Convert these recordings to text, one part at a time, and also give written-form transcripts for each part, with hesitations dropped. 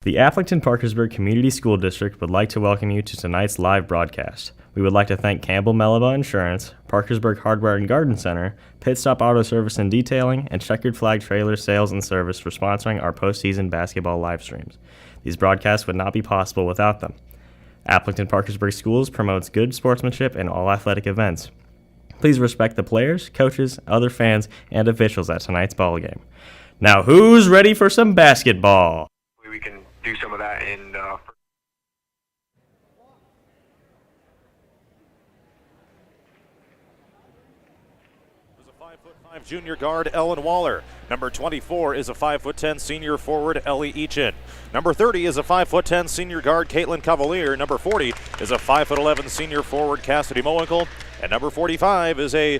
The Affleckton-Parkersburg Community School District would like to welcome you to tonight's live broadcast. We would like to thank Campbell Melaba Insurance, Parkersburg Hardware and Garden Center, Pit Stop Auto Service and Detailing, and Checkered Flag Trailer Sales and Service for sponsoring our postseason basketball live streams. These broadcasts would not be possible without them. Affleckton-Parkersburg Schools promotes good sportsmanship in all athletic events. Please respect the players, coaches, other fans, and officials at tonight's ballgame. Now, who's ready for some basketball? We can do some of that in There's a 5'5" junior guard, Ellen Waller. Number 24 is a 5'10" senior forward, Ellie Eachin. Number 30 is a 5'10" senior guard, Caitlin Cavalier. Number 40 is a 5'11" senior forward, Cassidy Mowinkle. And number 45 is a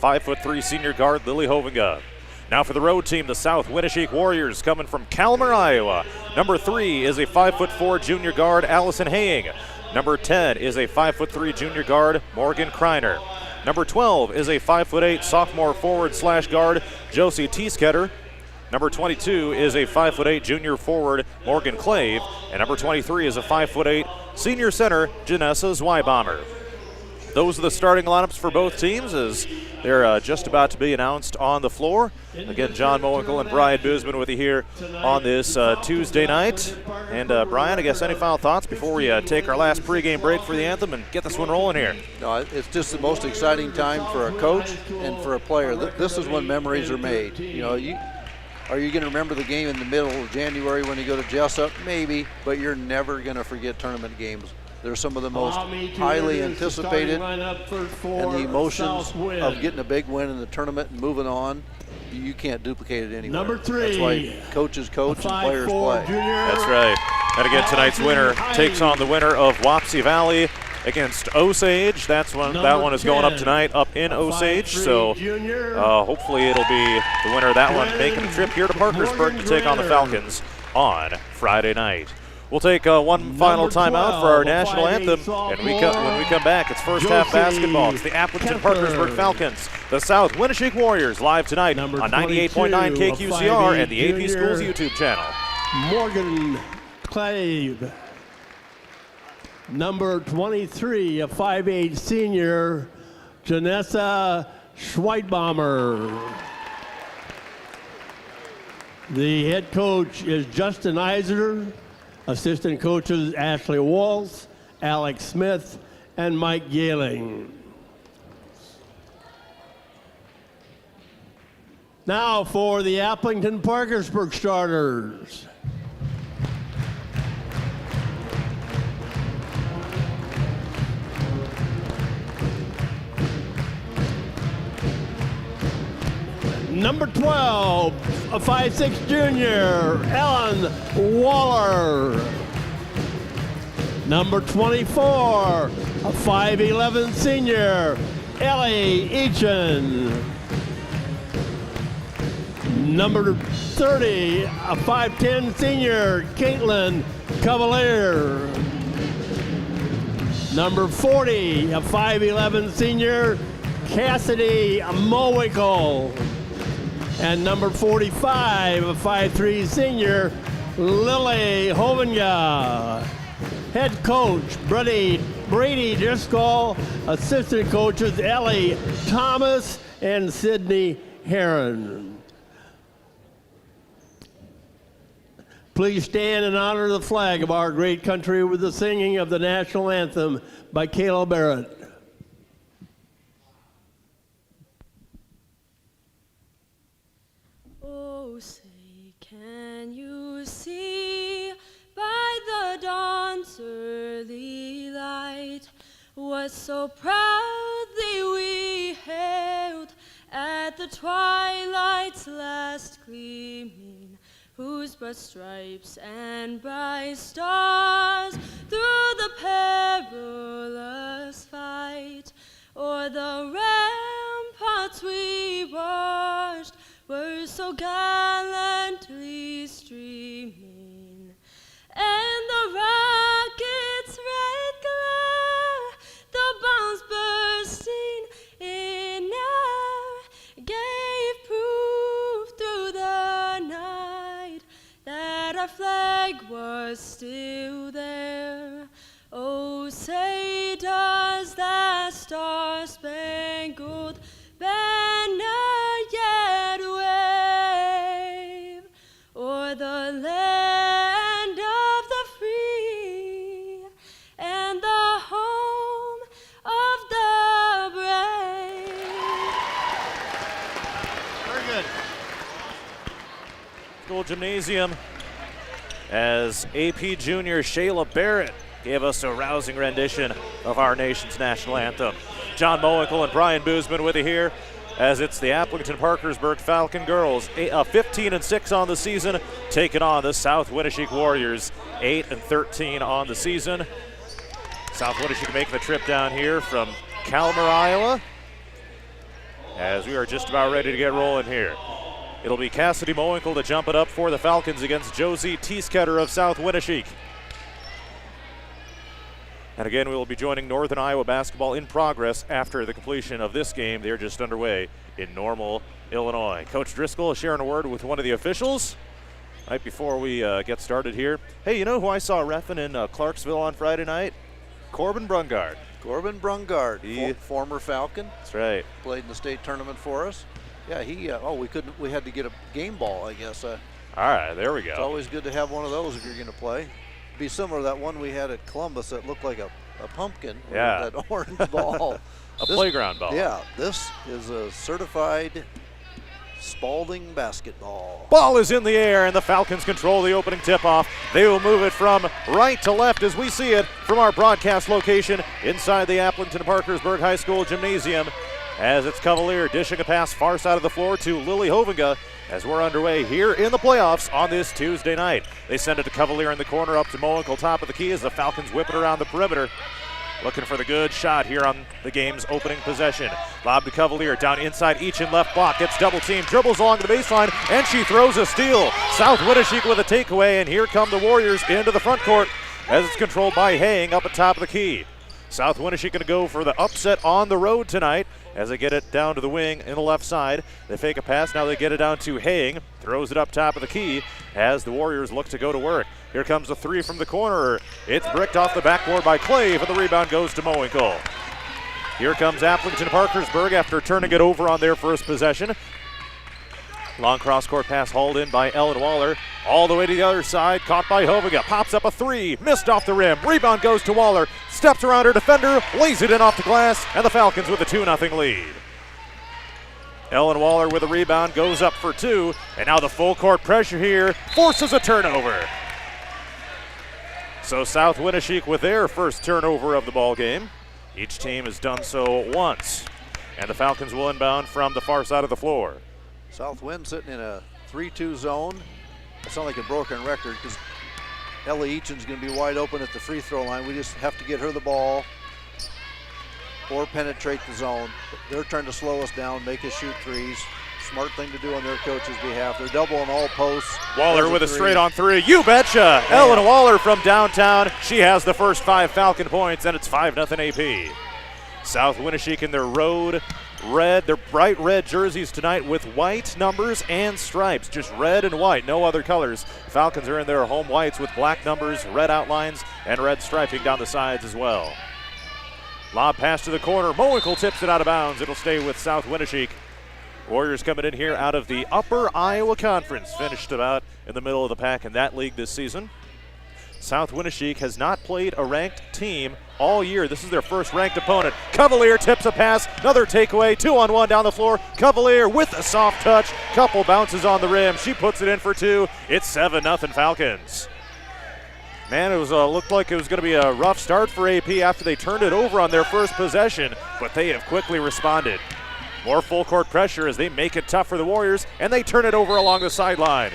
5'3" senior guard, Lily Hovinga. Now for the road team, the South Winneshiek Warriors coming from Calmer, Iowa. Number 3 is a 5'4" junior guard, Allison Haying. Number 10 is a 5'3" junior guard, Morgan Kreiner. Number 12 is a 5'8" sophomore forward / guard, Josie Teesketter. Number 22 is a 5'8" junior forward, Morgan Clave. And number 23 is a 5'8" senior center, Janessa Zweibaummer. Those are the starting lineups for both teams as they're just about to be announced on the floor. Again, John Mowinkle and Brian Boozman with you here on this Tuesday night. And Brian, I guess any final thoughts before we take our last pregame break for the anthem and get this one rolling here? No, it's just the most exciting time for a coach and for a player. This is when memories are made. You know, are you going to remember the game in the middle of January when you go to Jessup? Maybe, but you're never going to forget tournament games. They're some of the most highly anticipated, and the emotions of getting a big win in the tournament and moving on, you can't duplicate it anywhere. Number 3. That's why coaches coach and players play. That's right. And again, tonight's winner takes on the winner of Wapsie Valley against Osage. That one is going up tonight up in Osage. So hopefully it'll be the winner of that one making a trip here to Parkersburg to take on the Falcons on Friday night. We'll take one final timeout for our national anthem, and when we come back, it's first half basketball. It's the Appleton-Parkersburg Falcons, the South Winneshiek Warriors, live tonight on 98.9 KQCR and the AP Schools YouTube channel. Morgan Clave. Number 23, a 5'8" senior, Janessa Schweitbaumer. The head coach is Justin Eisner. Assistant coaches Ashley Waltz, Alex Smith, and Mike Galing. Now for the Appleton-Parkersburg starters. Number 12, a 5'6" junior, Ellen Waller. Number 24, a 5'11" senior, Ellie Eachin. Number 30, a 5'10" senior, Caitlin Cavalier. Number 40, a 5'11" senior, Cassidy Mowinkle. And number 45, a 5'3" senior, Lily Hovinga. Head coach, Brady Driscoll. Assistant coaches, Ellie Thomas and Sydney Heron. Please stand and honor the flag of our great country with the singing of the national anthem by Kayla Barrett. Oh, say, can you see by the dawn's early light what so proudly we hailed at the twilight's last gleaming, whose broad stripes and bright stars through the perilous fight o'er the ramparts we watched were so gallantly streaming, and the rocket's red glare, the bombs bursting in air, gave proof through the night that our flag was are still there. Oh, say does that star-spangled banner yet wave o'er the land of the free and the home of the brave? Very good. School Gymnasium, as AP junior Shayla Barrett gave us a rousing rendition of our nation's national anthem. John Mowinkle and Brian Boozman with you here as it's the Appleton-Parkersburg Falcon girls, 15-6 on the season, taking on the South Winneshiek Warriors, 8-13 on the season. South Winneshiek making the trip down here from Calmer, Iowa, as we are just about ready to get rolling here. It'll be Cassidy Mowinkle to jump it up for the Falcons against Josie Teesketter of South Winneshiek. And again, we will be joining Northern Iowa basketball in progress after the completion of this game. They're just underway in Normal, Illinois. Coach Driscoll is sharing a word with one of the officials right before we get started here. Hey, you know who I saw reffing in Clarksville on Friday night? Corbin Brungard. Corbin Brungard, former Falcon. That's right. Played in the state tournament for us. Yeah, we had to get a game ball, I guess. All right, there we go. It's always good to have one of those if you're going to play. Be similar to that one we had at Columbus that looked like a pumpkin. Yeah. That orange ball. Playground ball. Yeah, this is a certified Spalding basketball. Ball is in the air, and the Falcons control the opening tip-off. They will move it from right to left as we see it from our broadcast location inside the Appleton-Parkersburg High School Gymnasium, as it's Cavalier dishing a pass far side of the floor to Lily Hovinga as we're underway here in the playoffs on this Tuesday night. They send it to Cavalier in the corner, up to Mowinkle, top of the key as the Falcons whip it around the perimeter. Looking for the good shot here on the game's opening possession. Lob to Cavalier, down inside each and left block, gets double teamed, dribbles along the baseline, and she throws a steal. South Winneshiek with a takeaway, and here come the Warriors into the front court as it's controlled by Haying up at top of the key. South Winneshiek going to go for the upset on the road tonight as they get it down to the wing in the left side. They fake a pass, now they get it down to Haying, throws it up top of the key as the Warriors look to go to work. Here comes the three from the corner. It's bricked off the backboard by Clave, and the rebound goes to Mowinkle. Here comes Appleton-Parkersburg after turning it over on their first possession. Long cross-court pass hauled in by Ellen Waller. All the way to the other side, caught by Hoviga. Pops up a three, missed off the rim. Rebound goes to Waller. Steps around her defender, lays it in off the glass, and the Falcons with a 2-0 lead. Ellen Waller with a rebound, goes up for two, and now the full court pressure here forces a turnover. So South Winneshiek with their first turnover of the ball game. Each team has done so once, and the Falcons will inbound from the far side of the floor. South Winn sitting in a 3-2 zone. It's not like a broken record because Ellie Eachen's going to be wide open at the free throw line. We just have to get her the ball or penetrate the zone. They're trying to slow us down, make us shoot threes. Smart thing to do on their coach's behalf. They're doubling all posts. Waller with a straight on three. You betcha. Yeah. Ellen Waller from downtown. She has the first 5 Falcon points, and it's 5-0 AP. South Winneshiek in their road red, their bright red jerseys tonight with white numbers and stripes. Just red and white, no other colors. Falcons are in their home whites with black numbers, red outlines, and red striping down the sides as well. Lob pass to the corner. Mowinkle tips it out of bounds. It'll stay with South Winneshiek. Warriors coming in here out of the Upper Iowa Conference. Finished about in the middle of the pack in that league this season. South Winneshiek has not played a ranked team all year. This is their first ranked opponent. Cavalier tips a pass, another takeaway, 2-on-1 down the floor. Cavalier with a soft touch, couple bounces on the rim. She puts it in for two. It's 7-0 Falcons. Man, it was looked like it was going to be a rough start for AP after they turned it over on their first possession, but they have quickly responded. More full court pressure as they make it tough for the Warriors, and they turn it over along the sideline.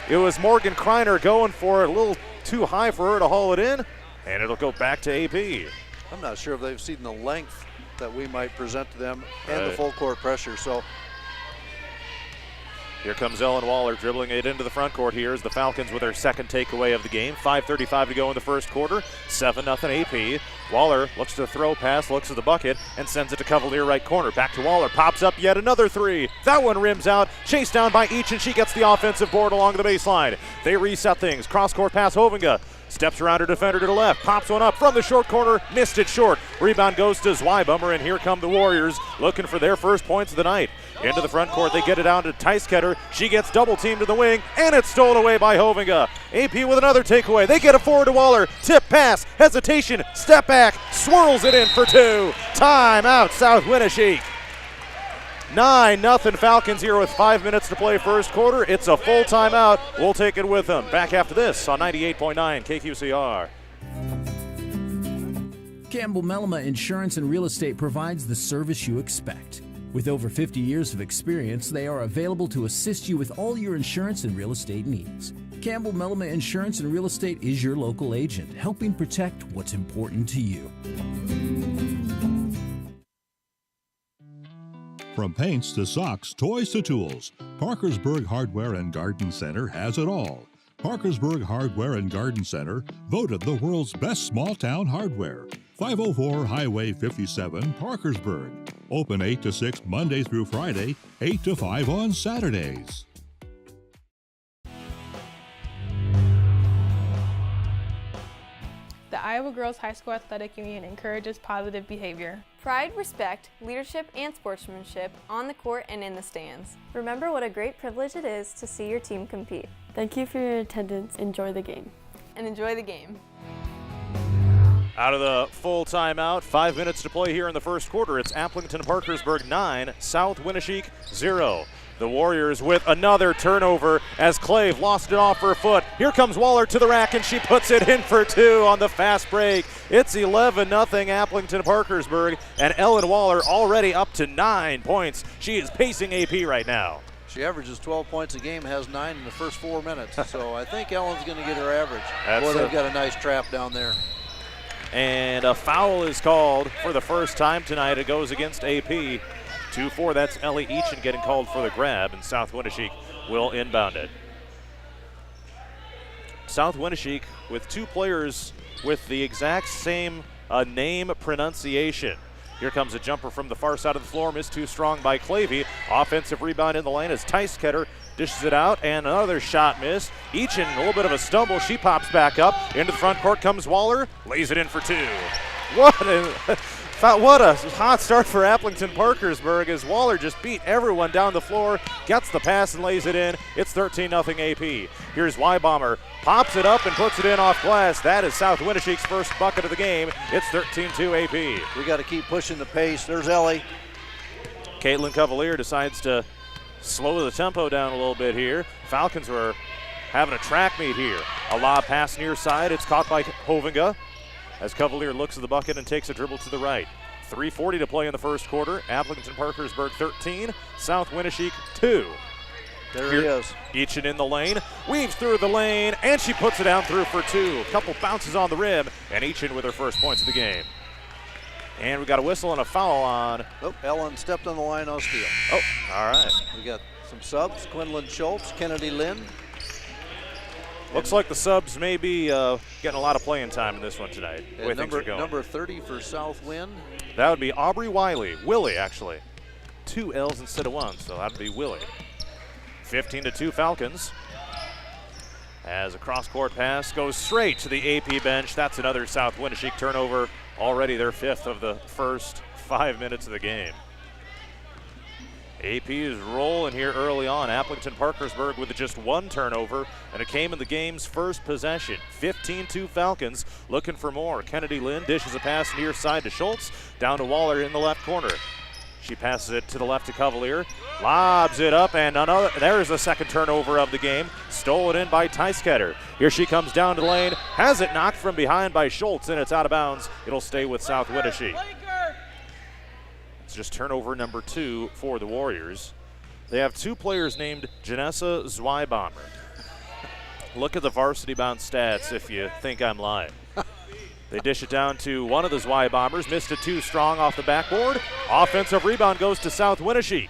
It was Morgan Kreiner going for it, a little too high for her to haul it in, and it'll go back to AP. I'm not sure if they've seen the length that we might present to them and the full court pressure. So Here comes Ellen Waller dribbling it into the front court here as the Falcons with their second takeaway of the game. 5:35 to go in the first quarter. 7-0 AP. Waller looks to throw pass, looks at the bucket, and sends it to Cavalier right corner. Back to Waller. Pops up yet another three. That one rims out. Chased down by Each, and she gets the offensive board along the baseline. They reset things. Cross-court pass, Hovinga. Steps around her defender to the left. Pops one up from the short corner. Missed it short. Rebound goes to Zweibaummer, and here come the Warriors looking for their first points of the night. Into the front court, they get it down to Tysketter. She gets double-teamed to the wing, and it's stolen away by Hovinga. AP with another takeaway. They get it forward to Waller. Tip pass, hesitation, step back, swirls it in for two. Timeout, South Winneshiek. 9-0 Falcons here with 5 minutes to play first quarter. It's a full timeout. We'll take it with them. Back after this on 98.9 KQCR. Campbell Mellema Insurance and Real Estate provides the service you expect. With over 50 years of experience, they are available to assist you with all your insurance and real estate needs. Campbell Mellema Insurance and Real Estate is your local agent, helping protect what's important to you. From paints to socks, toys to tools, Parkersburg Hardware and Garden Center has it all. Parkersburg Hardware and Garden Center, voted the world's best small-town hardware. 504 Highway 57, Parkersburg. Open 8 to 6 Monday through Friday, 8 to 5 on Saturdays. The Iowa Girls High School Athletic Union encourages positive behavior. Pride, respect, leadership, and sportsmanship on the court and in the stands. Remember what a great privilege it is to see your team compete. Thank you for your attendance. Enjoy the game. And enjoy the game. Out of the full timeout, 5 minutes to play here in the first quarter. It's Appleton-Parkersburg 9, South Winneshiek 0. The Warriors with another turnover as Clave lost it off her foot. Here comes Waller to the rack, and she puts it in for two on the fast break. It's 11-0 Appleton-Parkersburg, and Ellen Waller already up to 9 points. She is pacing AP right now. She averages 12 points a game, has 9 in the first 4 minutes. So I think Ellen's going to get her average. Boy, they've got a nice trap down there. And a foul is called for the first time tonight. It goes against AP. 2-4, that's Ellie Eachin getting called for the grab, and South Winneshiek will inbound it. South Winneshiek with two players with the exact same name pronunciation. Here comes a jumper from the far side of the floor, missed too strong by Clavey. Offensive rebound in the lane as Tysketter dishes it out, and another shot missed. Eachin, a little bit of a stumble. She pops back up. Into the front court comes Waller, lays it in for two. What a hot start for Appleton-Parkersburg as Waller just beat everyone down the floor, gets the pass and lays it in. It's 13-0 AP. Here's Zweibaummer, pops it up and puts it in off glass. That is South Winneshiek's first bucket of the game. It's 13-2 AP. We got to keep pushing the pace. There's Ellie. Caitlin Cavalier decides to slow the tempo down a little bit here. Falcons were having a track meet here. A lob pass near side. It's caught by Hovinga as Cavalier looks at the bucket and takes a dribble to the right. 3:40 to play in the first quarter. Appleton-Parkersburg 13, South Winneshiek 2. There he is. Eachin in the lane, weaves through the lane, and she puts it down through for two. A couple bounces on the rim, and Eachin with her first points of the game. And we got a whistle and a foul on. Oh, Ellen stepped on the line on steal. Oh, all right. We got some subs, Quinlan Schultz, Kennedy Lynn. Looks like the subs may be getting a lot of playing time in this one tonight. The way things are going. Number 30 for South Winn. That would be Aubrey Willie, actually. 2 L's instead of 1, so that would be Willie. 15-2 Falcons. As a cross-court pass goes straight to the AP bench. That's another South Winneshiek turnover. Already their 5th of the first 5 minutes of the game. AP is rolling here early on. Appleton-Parkersburg with just 1 turnover, and it came in the game's first possession. 15-2 Falcons looking for more. Kennedy Lynn dishes a pass near side to Schultz, down to Waller in the left corner. She passes it to the left to Cavalier, lobs it up, and there's the second turnover of the game. Stolen in by Tysketter. Here she comes down to the lane, has it knocked from behind by Schultz, and it's out of bounds. It'll stay with South Winneshiek. It's just turnover number 2 for the Warriors. They have 2 players named Janessa Zweibaummer. Look at the varsity bound stats if you think I'm lying. They dish it down to one of the Zweibaumers, missed it too strong off the backboard. Offensive rebound goes to South Winneshiek.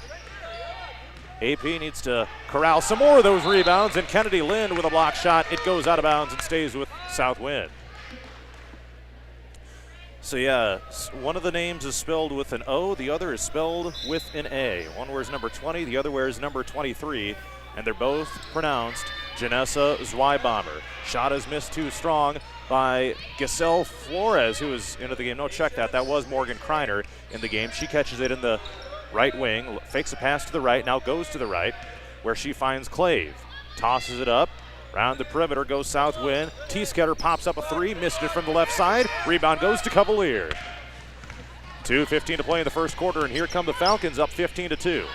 AP needs to corral some more of those rebounds, and Kennedy Lind with a block shot. It goes out of bounds and stays with South Winn. So yeah, one of the names is spelled with an O, the other is spelled with an A. One wears number 20, the other wears number 23, and they're both pronounced Janessa Zweibacher. Shot is missed too strong by Giselle Flores, who is into the game. No, check that. That was Morgan Kreiner in the game. She catches it in the right wing, fakes a pass to the right, now goes to the right, where she finds Clave. Tosses it up. Round the perimeter goes South Winn. T-Sketter pops up a three, missed it from the left side. Rebound goes to Cavalier. 2:15 to play in the first quarter, and here come the Falcons up 15-2.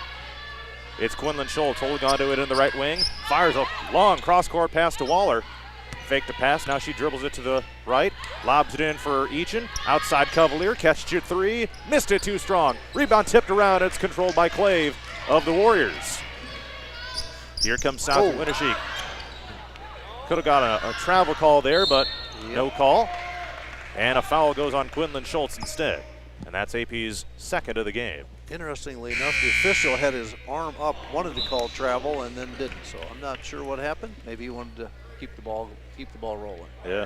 It's Quinlan Schultz holding on to it in the right wing. Fires a long cross-court pass to Waller. Faked the pass, now she dribbles it to the right. Lobs it in for Eachin. Outside Cavalier, catches it three. Missed it too strong. Rebound tipped around, it's controlled by Clave of the Warriors. Here comes South Winneshiek. Could have got a travel call there, but no call. And a foul goes on Quinlan Schultz instead. And that's AP's second of the game. Interestingly enough, the official had his arm up, wanted to call travel, and then didn't. So I'm not sure what happened. Maybe he wanted to keep the ball rolling. Yeah.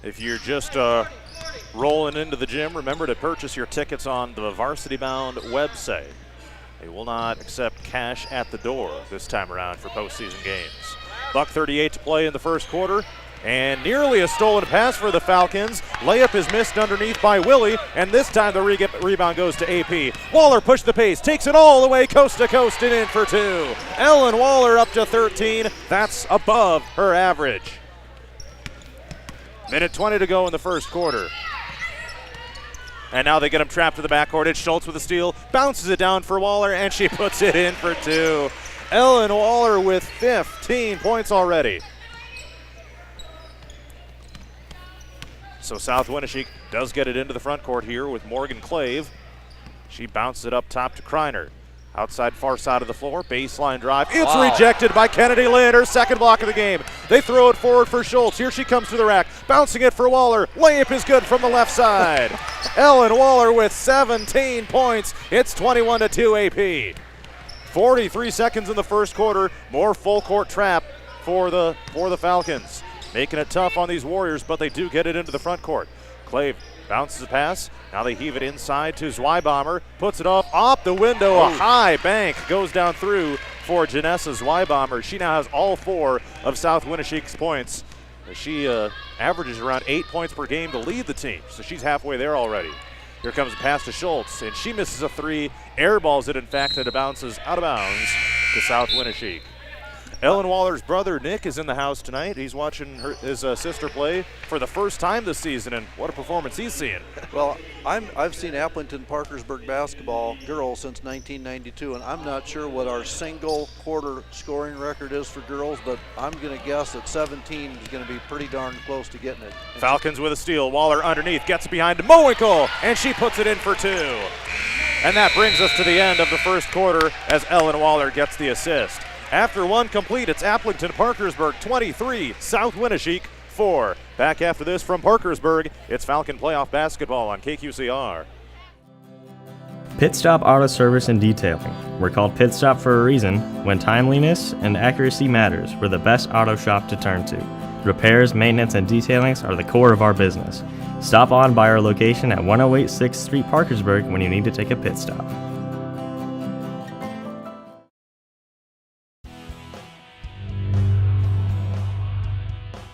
If you're just rolling into the gym, remember to purchase your tickets on the Varsity Bound website. They will not accept cash at the door this time around for postseason games. $1:38 to play in the first quarter, and nearly a stolen pass for the Falcons. Layup is missed underneath by Willie, and this time the rebound goes to AP. Waller pushed the pace, takes it all the way coast to coast and in for two. Ellen Waller up to 13. That's above her average. Minute 20 to go in the first quarter. And now they get him trapped to the backcourt. It's Schultz with a steal, bounces it down for Waller, and she puts it in for two. Ellen Waller with 15 points already. So South Winneshiek does get it into the front court here with Morgan Clave. She bounces it up top to Kreiner. Outside far side of the floor, baseline drive. It's rejected by Kennedy Lind, her second block of the game. They throw it forward for Schultz. Here she comes to the rack, bouncing it for Waller. Layup is good from the left side. Ellen Waller with 17 points. It's 21-2 AP. 43 seconds in the first quarter. More full court trap for the Falcons. Making it tough on these Warriors, but they do get it into the front court. Clave bounces the pass. Now they heave it inside to Zweibacher. Puts it off the window. A high bank goes down through for Janessa Zweibacher. She now has all four of South Winneshiek's points. She averages around 8 points per game to lead the team, so she's halfway there already. Here comes a pass to Schultz, and she misses a three. Airballs it, in fact, and it bounces out of bounds to South Winneshiek. Ellen Waller's brother, Nick, is in the house tonight. He's watching his sister play for the first time this season, and what a performance he's seeing. Well, I've seen Appleton Parkersburg basketball girls since 1992, and I'm not sure what our single quarter scoring record is for girls, but I'm going to guess that 17 is going to be pretty darn close to getting it. Falcons with a steal. Waller underneath, gets behind to Mowinkle, and she puts it in for two. And that brings us to the end of the first quarter as Ellen Waller gets the assist. After one complete, it's Appleton Parkersburg 23, South Winneshiek 4. Back after this from Parkersburg, it's Falcon playoff basketball on KQCR. Pit Stop Auto Service and Detailing. We're called Pit Stop for a reason. When timeliness and accuracy matters, we're the best auto shop to turn to. Repairs, maintenance, and detailings are the core of our business. Stop on by our location at 108 6th Street, Parkersburg when you need to take a pit stop.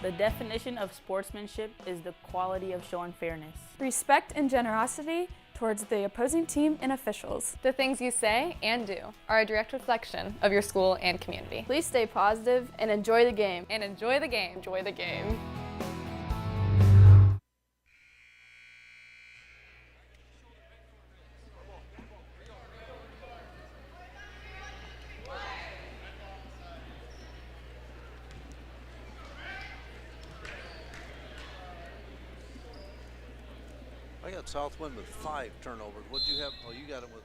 The definition of sportsmanship is the quality of showing fairness. Respect and generosity towards the opposing team and officials. The things you say and do are a direct reflection of your school and community. Please stay positive and enjoy the game. And enjoy the game. Enjoy the game. I got South Winn with 5 turnovers. What'd you have? Oh, you got him with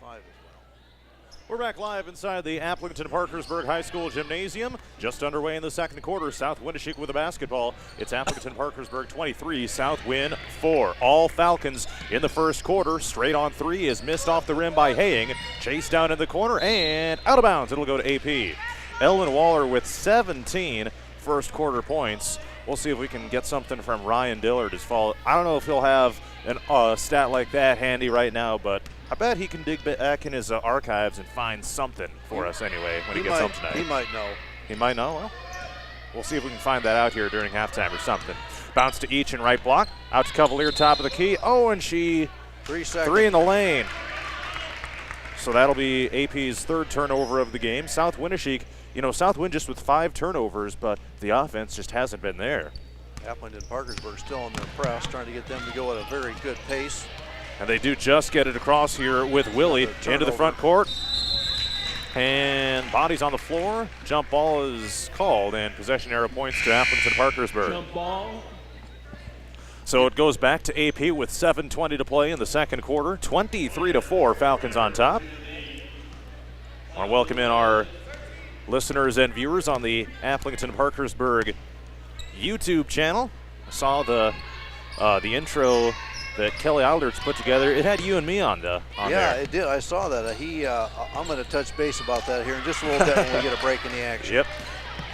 5 as well. We're back live inside the Appleton Parkersburg High School Gymnasium. Just underway in the second quarter. South Winnebago with a basketball. It's Appleton Parkersburg 23, South Winn 4. All Falcons in the first quarter. Straight on three is missed off the rim by Haying. Chased down in the corner and out of bounds. It'll go to AP. Ellen Waller with 17 first quarter points. We'll see if we can get something from Ryan Dillard as fall. I don't know if he'll have a stat like that handy right now, but I bet he can dig back in his archives and find something for us anyway when he gets home tonight. He might know. He might know. Well, we'll see if we can find that out here during halftime or something. Bounce to Each in right block. Out to Cavalier, top of the key. Oh, and she 3 seconds. 3 in the lane. So that'll be AP's third turnover of the game. South Winnebago, South Winn just with 5 turnovers, but the offense just hasn't been there. Appleton Parkersburg still on their press, trying to get them to go at a very good pace. And they do just get it across here with Willie into the front court. And bodies on the floor. Jump ball is called, and possession arrow points to Appleton Parkersburg. Jump ball. So it goes back to AP with 7:20 to play in the second quarter. 23-4, Falcons on top. I want to welcome in our listeners and viewers on the Appleton Parkersburg YouTube channel. I saw the intro that Kelly Alders put together. It had you and me on there. Yeah, it did. I saw that. I'm going to touch base about that here in just a little bit when we get a break in the action. Yep.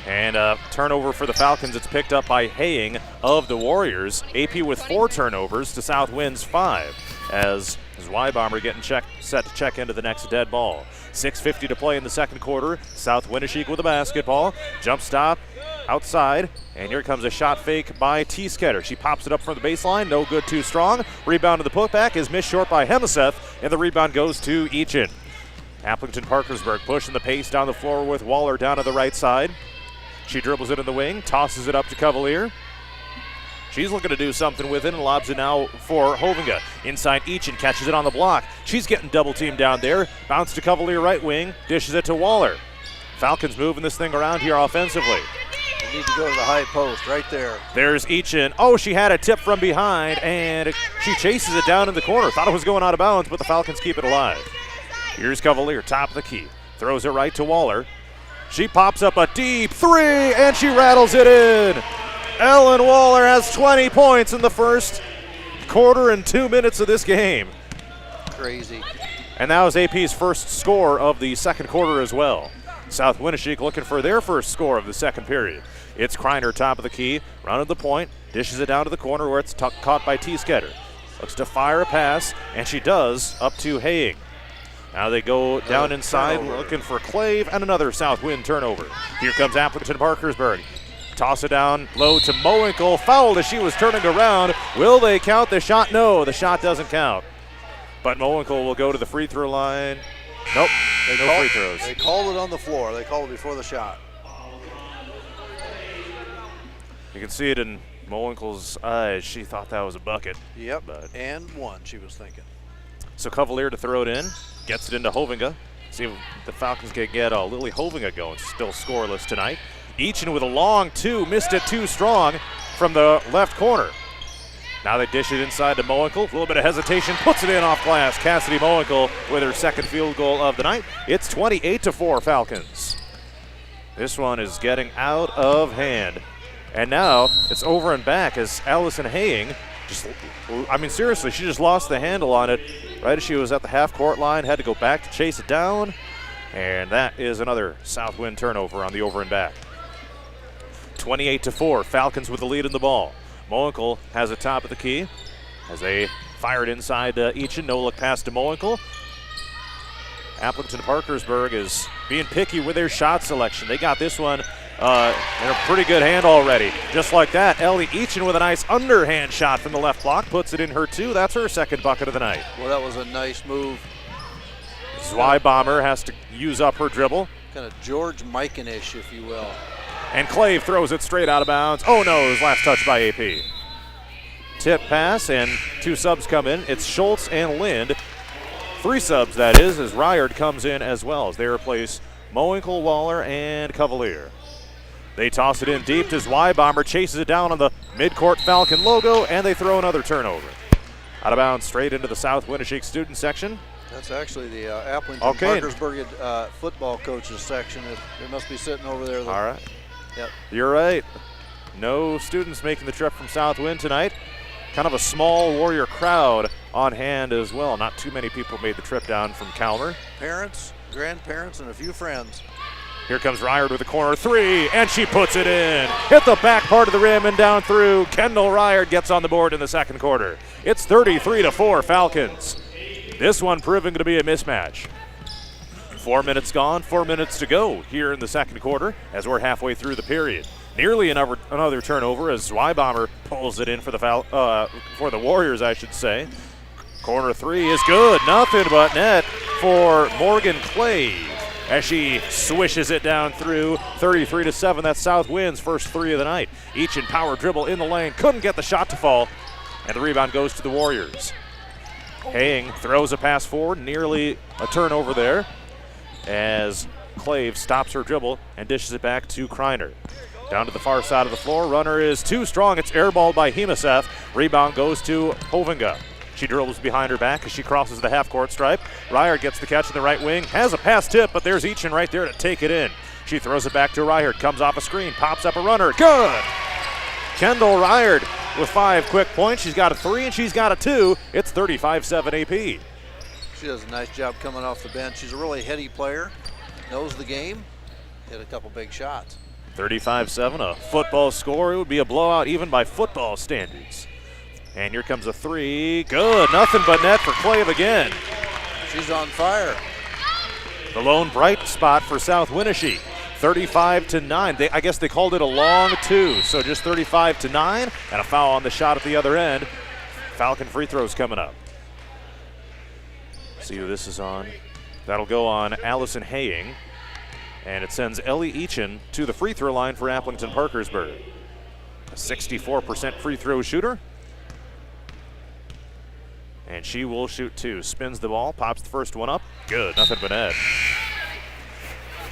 And turnover for the Falcons. It's picked up by Haying of the Warriors. AP with 4 turnovers to South Winn's 5 as Y-Bomber getting set to check into the next dead ball. 6:50 to play in the second quarter. South Winnebago with the basketball. Jump stop outside, and here comes a shot fake by T-Sketter. She pops it up from the baseline. No good, too strong. Rebound to the putback is missed short by Hemiseth, and the rebound goes to Eachin. Appleton Parkersburg pushing the pace down the floor with Waller down to the right side. She dribbles it in the wing, tosses it up to Cavalier. She's looking to do something with it and lobs it now for Hovinga. Inside Eachin, catches it on the block. She's getting double teamed down there. Bounce to Cavalier right wing, dishes it to Waller. Falcons moving this thing around here offensively. You need to go to the high post right there. There's Eachin. Oh, she had a tip from behind, and she chases it down in the corner. Thought it was going out of bounds, but the Falcons keep it alive. Here's Cavalier, top of the key. Throws it right to Waller. She pops up a deep 3, and she rattles it in. Ellen Waller has 20 points in the first quarter and 2 minutes of this game. Crazy. And that was AP's first score of the second quarter as well. South Winnebago looking for their first score of the second period. It's Kreiner, top of the key, rounded the point, dishes it down to the corner where it's caught by T-Sketter. Looks to fire a pass, and she does, up to Haying. Now they go down inside, looking for Clave, and another South Winn turnover. Here comes Appleton Parkersburg. Toss it down low to Mowinkle. Fouled as she was turning around. Will they count the shot? No, the shot doesn't count. But Mowinkle will go to the free throw line. Nope, no free throws. They called it on the floor. They called it before the shot. You can see it in Mowinkle's eyes. She thought that was a bucket. Yep, and one, she was thinking. So Cavalier to throw it in. Gets it into Hovinga. See if the Falcons can get Lily Hovinga going. Still scoreless tonight. Eachin with a long 2. Missed it too strong from the left corner. Now they dish it inside to Mowinkle. A little bit of hesitation. Puts it in off glass. Cassidy Mowinkle with her second field goal of the night. It's 28-4 Falcons. This one is getting out of hand. And now it's over and back as Allison Haying seriously, she just lost the handle on it right as she was at the half-court line, had to go back to chase it down, and that is another South Winn turnover on the over and back. 28-4, Falcons with the lead in the ball. Mowinkle has a top of the key as they fire it inside Eachin. No look pass to Mowinkle. Appleton Parkersburg is being picky with their shot selection. They got this one in a pretty good hand already. Just like that, Ellie Eachin with a nice underhand shot from the left block. Puts it in her 2. That's her second bucket of the night. Well, that was a nice move. Y-Bomber has to use up her dribble. Kind of George Mikan-ish, if you will. And Clave throws it straight out of bounds. Oh no, it was last touch by AP. Tip pass, and 2 subs come in. It's Schultz and Lind. 3 subs, that is, as Ryard comes in as well as they replace Mowinkle, Waller, and Cavalier. They toss it in deep as Y-Bomber chases it down on the midcourt Falcon logo, and they throw another turnover. Out of bounds straight into the South Winnebago student section. That's actually the Applington Parkersburg football coaches section. They must be sitting over there. All right. Yep. You're right. No students making the trip from South Winn tonight. Kind of a small Warrior crowd on hand as well. Not too many people made the trip down from Calmer. Parents, grandparents, and a few friends. Here comes Ryard with a corner three, and she puts it in. Hit the back part of the rim and down through. Kendall Ryard gets on the board in the second quarter. It's 33-4 Falcons. This one proving to be a mismatch. 4 minutes gone, 4 minutes to go here in the second quarter as we're halfway through the period. Nearly another turnover as Zweibacher pulls it in for the Warriors, I should say. Corner three is good. Nothing but net for Morgan Clave as she swishes it down through. 33-7. That's South Winn's first three of the night. Each in power dribble in the lane. Couldn't get the shot to fall. And the rebound goes to the Warriors. Haying throws a pass forward. Nearly a turnover there as Clave stops her dribble and dishes it back to Kreiner. Down to the far side of the floor. Runner is too strong. It's airballed by Hemaseth. Rebound goes to Hovinga. She dribbles behind her back as she crosses the half-court stripe. Ryard gets the catch in the right wing. Has a pass tip, but there's Eachin right there to take it in. She throws it back to Ryard. Comes off a screen. Pops up a runner. Good! Kendall Ryard with 5 quick points. She's got a 3 and she's got a 2. It's 35-7 AP. She does a nice job coming off the bench. She's a really heady player. Knows the game. Hit a couple big shots. 35-7, a football score. It would be a blowout even by football standards. And here comes a 3. Good. Nothing but net for Clave again. She's on fire. The lone bright spot for South Winneshiek. 35-9. I guess they called it a long 2, so just 35-9, and a foul on the shot at the other end. Falcon free throws coming up. See who this is on. That'll go on Allison Haying. And it sends Ellie Eachin to the free throw line for Applington Parkersburg. A 64% free throw shooter. And she will shoot 2. Spins the ball, pops the first one up. Good, nothing but net.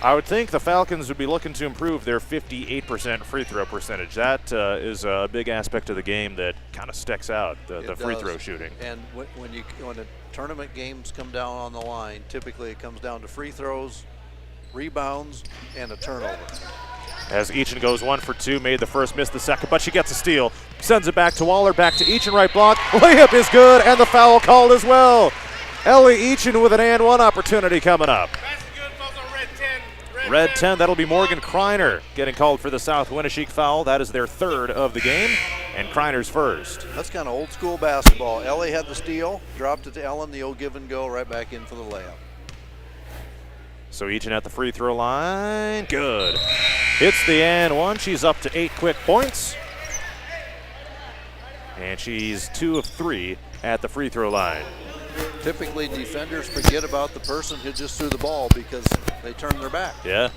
I would think the Falcons would be looking to improve their 58% free throw percentage. That is a big aspect of the game that kind of sticks out, the free throw shooting. And when the tournament games come down on the line, typically it comes down to free throws, rebounds, and a turnover. As Eachin goes 1 for 2, made the first, missed the second, but she gets a steal. Sends it back to Waller, back to Eachin, right block. Layup is good, and the foul called as well. Ellie Eachin with an and one opportunity coming up. Red 10, that'll be Morgan Kreiner getting called for the South Winneshiek foul. That is their third of the game, and Kreiner's first. That's kind of old school basketball. Ellie had the steal, dropped it to Ellen, the old give and go, right back in for the layup. So Eachin at the free throw line, good. Hits the and one, she's up to 8 quick points. And she's 2 of 3 at the free throw line. Typically defenders forget about the person who just threw the ball because they turn their back. Yeah.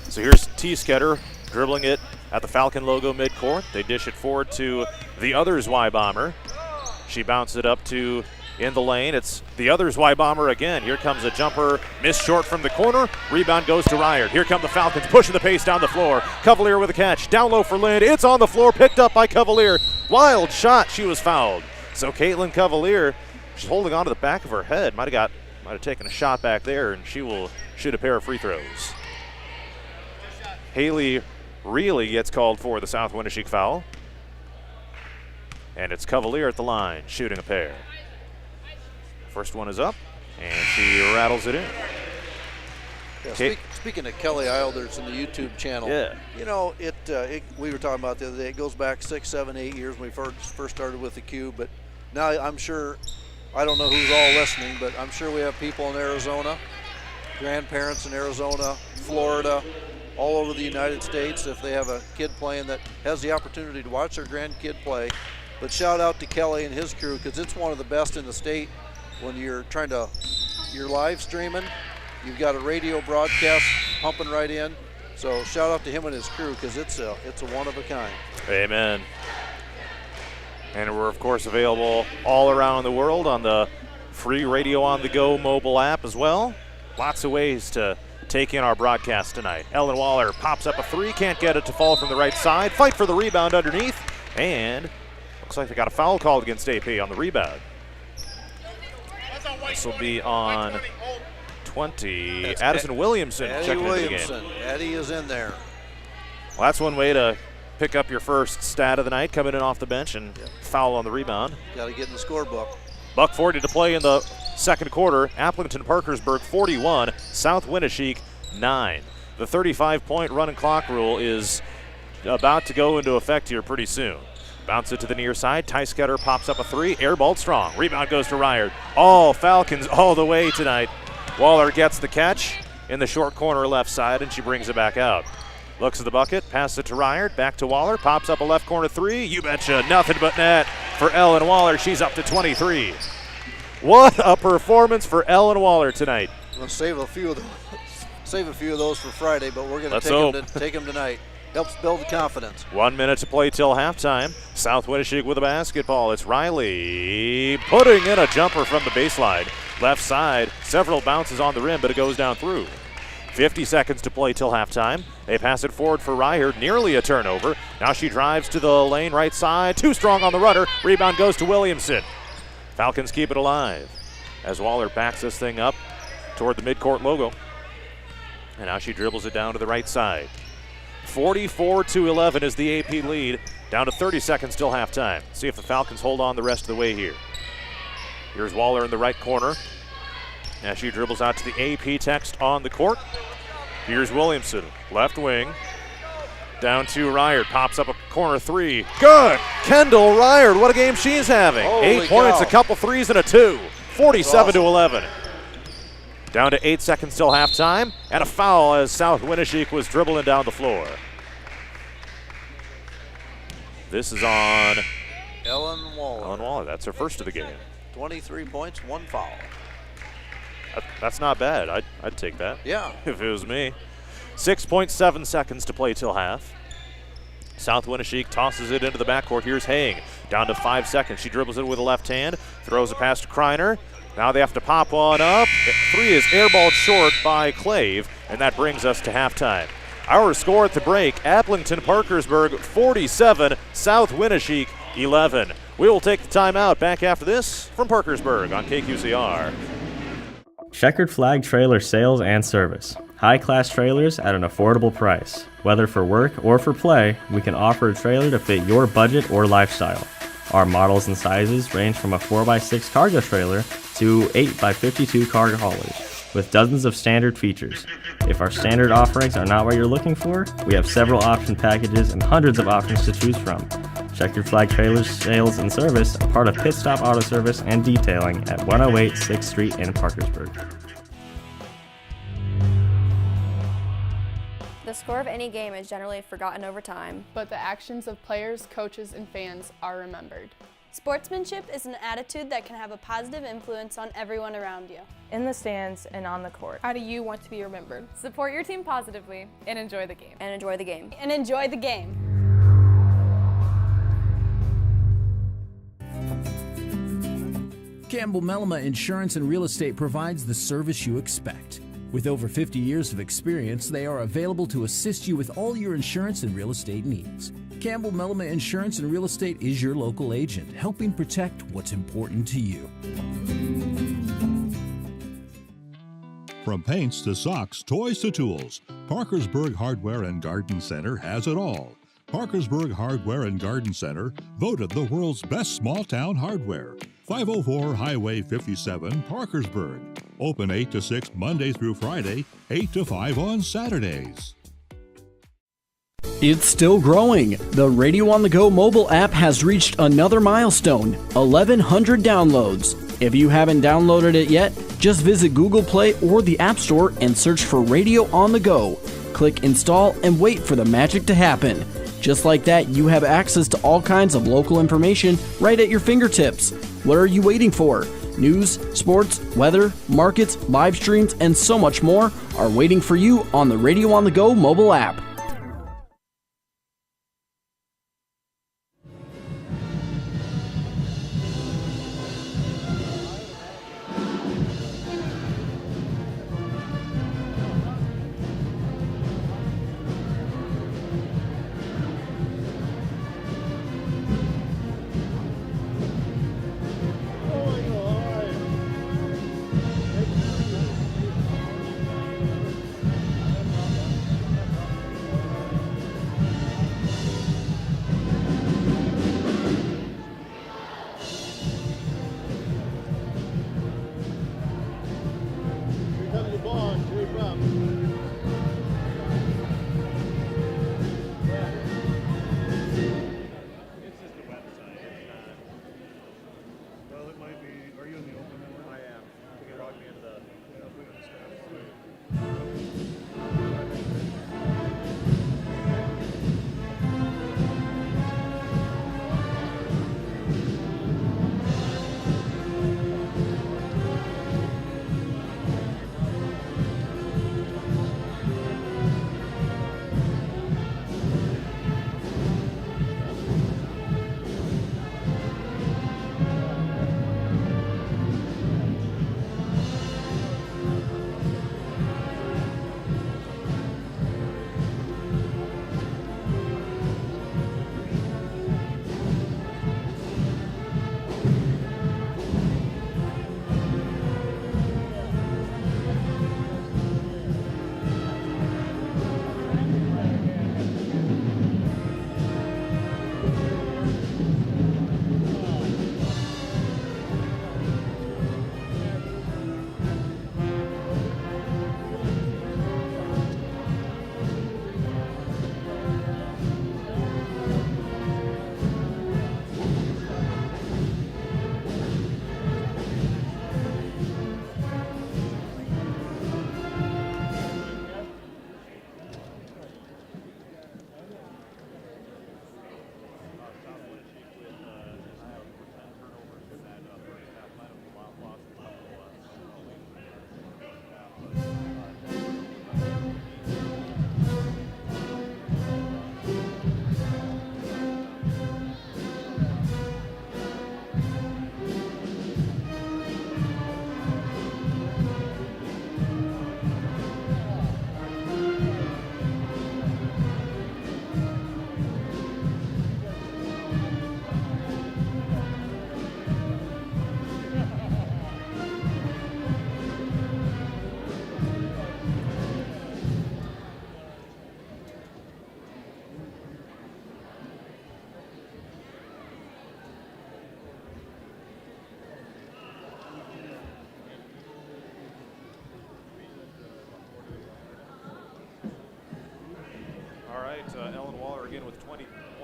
So here's T-Sketter dribbling it at the Falcon logo midcourt. They dish it forward to the other Zweibacher. She bounced it up to in the lane. It's the other Zweibacher again. Here comes a jumper, missed short from the corner. Rebound goes to Ryard. Here come the Falcons pushing the pace down the floor. Cavalier with a catch. Down low for Lind. It's on the floor, picked up by Cavalier. Wild shot, she was fouled. So Caitlin Cavalier, she's holding on to the back of her head. Might have taken a shot back there, and she will shoot a pair of free throws. Haley really gets called for the South Winneshiek foul. And it's Cavalier at the line, shooting a pair. First one is up, and she rattles it in. Yeah, speaking of Kelly Eilders and the YouTube channel, you know, we were talking about the other day, it goes back 6, 7, 8 years when we first started with the Cube, but now I'm sure, I don't know who's all listening, but I'm sure we have people in Arizona, grandparents in Arizona, Florida, all over the United States, if they have a kid playing that has the opportunity to watch their grandkid play. But shout out to Kelly and his crew, because it's one of the best in the state. When you're you're live streaming, you've got a radio broadcast pumping right in. So shout out to him and his crew, because it's a one of a kind. Amen. And we're of course available all around the world on the free Radio on the Go mobile app as well. Lots of ways to take in our broadcast tonight. Ellen Waller pops up a 3, can't get it to fall from the right side. Fight for the rebound underneath, and looks like they got a foul called against AP on the rebound. This will be on 20. Addison Williamson checking into the game. Addie is in there. Well, that's one way to pick up your first stat of the night, coming in off the bench and foul on the rebound. Got to get in the scorebook. $1:40 to play in the second quarter. Appleton Parkersburg 41, South Winneshiek 9. The 35-point run and clock rule is about to go into effect here pretty soon. Bounce it to the near side. Tysketter pops up a three. Airballed strong. Rebound goes to Ryard. All Falcons all the way tonight. Waller gets the catch in the short corner left side, and she brings it back out. Looks at the bucket, passes it to Ryard, back to Waller, pops up a left corner three. You betcha, nothing but net for Ellen Waller. She's up to 23. What a performance for Ellen Waller tonight. We'll save a few of those for Friday, but we're going to take them tonight. Helps build the confidence. 1 minute to play till halftime. South Winneshiek with a basketball. It's Riley putting in a jumper from the baseline. Left side, several bounces on the rim, but it goes down through. 50 seconds to play till halftime. They pass it forward for Ryard, nearly a turnover. Now she drives to the lane right side. Too strong on the runner. Rebound goes to Williamson. Falcons keep it alive as Waller backs this thing up toward the midcourt logo. And now she dribbles it down to the right side. 44-11 is the AP lead. Down to 30 seconds till halftime. See if the Falcons hold on the rest of the way here. Here's Waller in the right corner. As she dribbles out to the AP text on the court. Here's Williamson, left wing. Down to Ryard, pops up a corner three. Good! Kendall Ryard, what a game she's having. Holy 8 points, cow. a couple threes, and a two. 47-11. Down to 8 seconds till halftime, and a foul as South Winneshiek was dribbling down the floor. This is on Ellen Waller. That's her first of the game. 23 points, 1 foul. That's not bad. I'd take that. Yeah. If it was me. 6.7 seconds to play till half. South Winneshiek tosses it into the backcourt. Here's Haying. Down to 5 seconds. She dribbles it with a left hand. Throws it past to Kreiner. Now they have to pop one up. Three is airballed short by Clave, and that brings us to halftime. Our score at the break, Appleton Parkersburg 47, South Winneshiek 11. We will take the timeout. Back after this from Parkersburg on KQCR. Checkered Flag Trailer Sales and Service. High-class trailers at an affordable price. Whether for work or for play, we can offer a trailer to fit your budget or lifestyle. Our models and sizes range from a 4x6 cargo trailer to 8x52 cargo haulers, with dozens of standard features. If our standard offerings are not what you're looking for, we have several option packages and hundreds of options to choose from. Checkered Flag Trailers Sales and Service, a part of Pit Stop Auto Service and Detailing at 108 6th Street in Parkersburg. The score of any game is generally forgotten over time. But the actions of players, coaches, and fans are remembered. Sportsmanship is an attitude that can have a positive influence on everyone around you. In the stands and on the court. How do you want to be remembered? Support your team positively and enjoy the game. And enjoy the game. And enjoy the game. Campbell Mellema Insurance and Real Estate provides the service you expect. With over 50 years of experience, they are available to assist you with all your insurance and real estate needs. Campbell Mellema Insurance and Real Estate is your local agent, helping protect what's important to you. From paints to socks, toys to tools, Parkersburg Hardware and Garden Center has it all. Parkersburg Hardware and Garden Center, voted the world's best small-town hardware. 504 Highway 57, Parkersburg. Open 8 to 6 Monday through Friday, 8 to 5 on Saturdays. It's still growing. The Radio on the Go mobile app has reached another milestone, 1,100 downloads. If you haven't downloaded it yet, just visit Google Play or the App Store and search for Radio on the Go. Click Install and wait for the magic to happen. Just like that, you have access to all kinds of local information right at your fingertips. What are you waiting for? News, sports, weather, markets, live streams, and so much more are waiting for you on the Radio on the Go mobile app.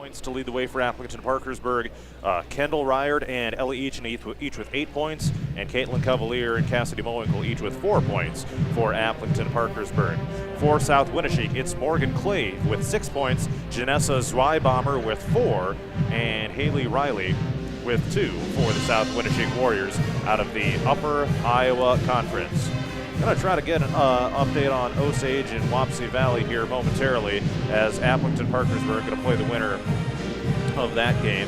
points to lead the way for Appleton Parkersburg. Kendall Ryard and Ellie Eachin each with 8 points, and Caitlin Cavalier and Cassidy Mowinkle each with 4 points for Appleton Parkersburg. For South Winneshiek, it's Morgan Clave with 6 points, Janessa Zweibaummer with 4, and Haley Riley with 2 for the South Winneshiek Warriors out of the Upper Iowa Conference. Going to try to get an update on Osage and Wapsie Valley here momentarily, as Appleton Parkersburg going to play the winner of that game.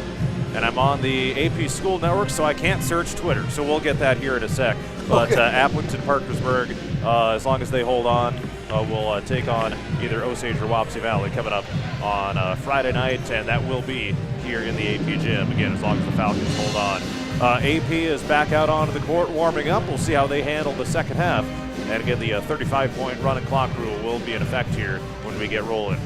And I'm on the AP School Network, so I can't search Twitter, so we'll get that here in a sec. But Okay. Appleton Parkersburg, as long as they hold on, will take on either Osage or Wapsie Valley coming up on Friday night, and that will be here in the AP gym, again, as long as the Falcons hold on. AP is back out onto the court warming up. We'll see how they handle the second half. And again, the 35-point run and clock rule will be in effect here when we get rolling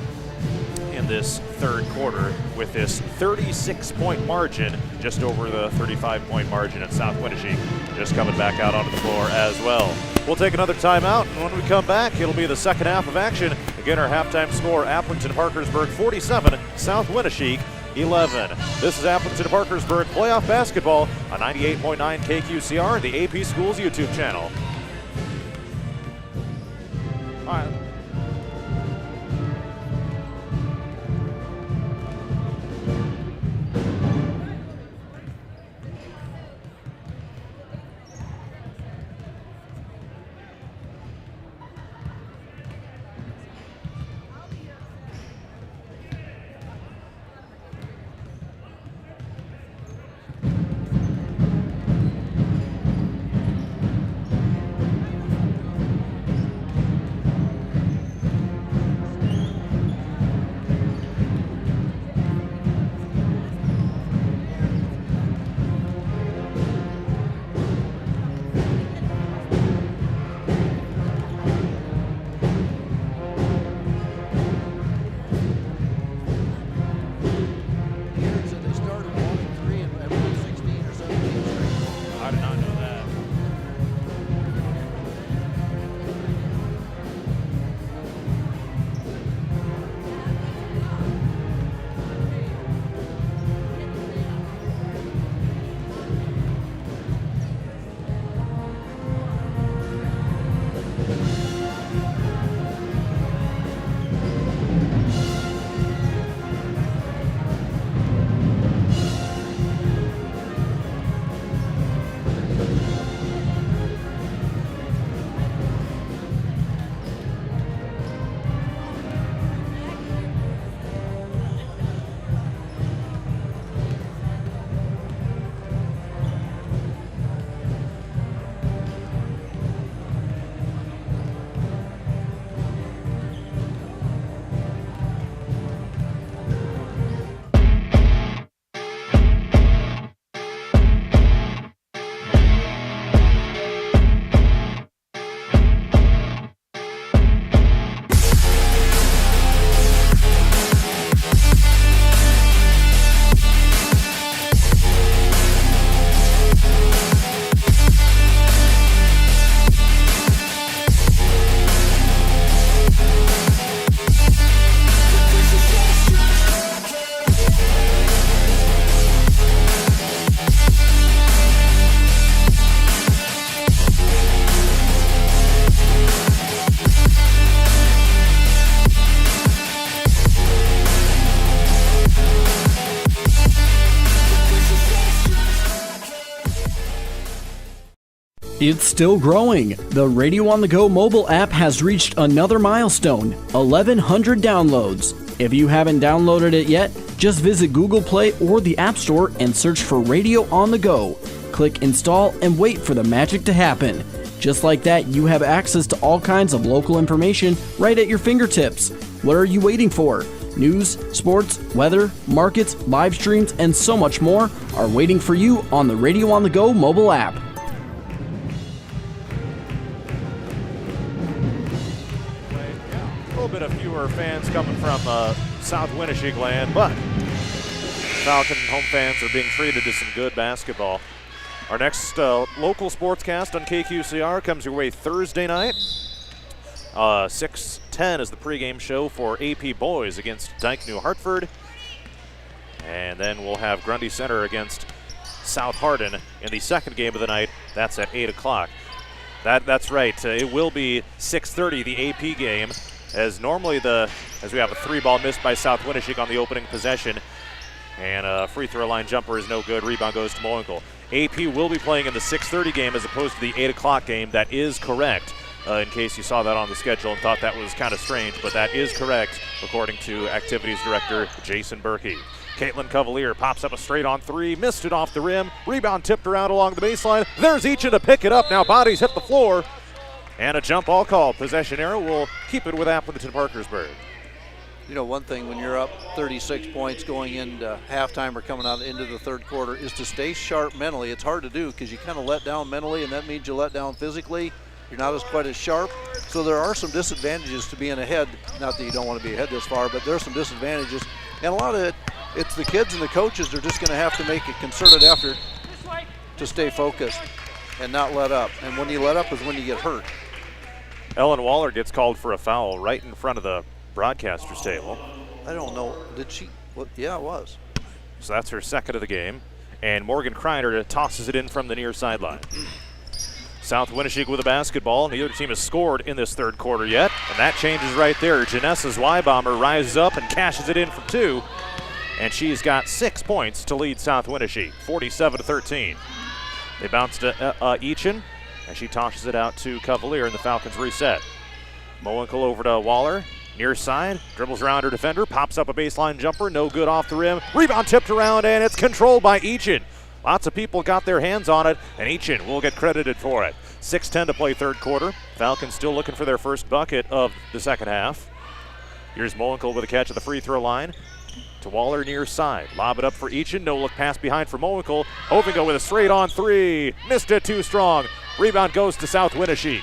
in this third quarter with this 36-point margin, just over the 35-point margin at South Winneshiek, just coming back out onto the floor as well. We'll take another timeout, and when we come back, it'll be the second half of action. Again, our halftime score, Appleton Parkersburg 47, South Winneshiek 11. This is Appleton Parkersburg playoff basketball on 98.9 KQCR and the AP Schools YouTube channel. All right. It's still growing. The Radio on the Go mobile app has reached another milestone, 1,100 downloads. If you haven't downloaded it yet, just visit Google Play or the App Store and search for Radio on the Go. Click install and wait for the magic to happen. Just like that, you have access to all kinds of local information right at your fingertips. What are you waiting for? News, sports, weather, markets, live streams, and so much more are waiting for you on the Radio on the Go mobile app. A little bit of fewer fans coming from South Winneshiek land, but Falcon home fans are being treated to some good basketball. Our next local sportscast on KQCR comes your way Thursday night. 6:10 is the pregame show for AP Boys against Dyke New Hartford. And then we'll have Grundy Center against South Hardin in the second game of the night. That's at 8 o'clock. That's right. It will be 6:30, the AP game, as normally as we have a 3-ball missed by South Winneshiek on the opening possession. And a free throw line jumper is no good. Rebound goes to Mowinkle. AP will be playing in the 6:30 game as opposed to the 8 o'clock game. That is correct, in case you saw that on the schedule and thought that was kind of strange, but that is correct according to Activities Director Jason Berkey. Caitlin Cavalier pops up a straight-on three, missed it off the rim. Rebound tipped around along the baseline. There's Eachin to pick it up. Now bodies hit the floor. And a jump ball call. Possession arrow will keep it with Appleton Parkersburg. You know, one thing when you're up 36 points going into halftime or coming out into the third quarter is to stay sharp mentally. It's hard to do because you kind of let down mentally, and that means you let down physically. You're not quite as sharp. So there are some disadvantages to being ahead. Not that you don't want to be ahead this far, but there are some disadvantages. And a lot of it, it's the kids and the coaches are just going to have to make a concerted effort to stay focused and not let up. And when you let up is when you get hurt. Ellen Waller gets called for a foul right in front of the broadcaster's table. I don't know. Did she? Well, yeah, it was. So that's her second of the game. And Morgan Kreiner tosses it in from the near sideline. South Winneshiek with a basketball. Neither team has scored in this third quarter yet. And that changes right there. Janessa's Y-Bomber rises up and cashes it in for two. And she's got 6 points to lead South Winneshiek, 47-13. They bounce to Eachin, and she tosses it out to Cavalier, and the Falcons reset. Mowinkle over to Waller, near side, dribbles around her defender, pops up a baseline jumper, no good off the rim. Rebound tipped around, and it's controlled by Eachin. Lots of people got their hands on it, and Eachin will get credited for it. 6:10 to play third quarter. Falcons still looking for their first bucket of the second half. Here's Mowinkle with a catch at the free throw line. To Waller near side. Lob it up for Eachin. No look pass behind for Mowinkle. Hovinga with a straight on three. Missed it too strong. Rebound goes to South Winneshiek.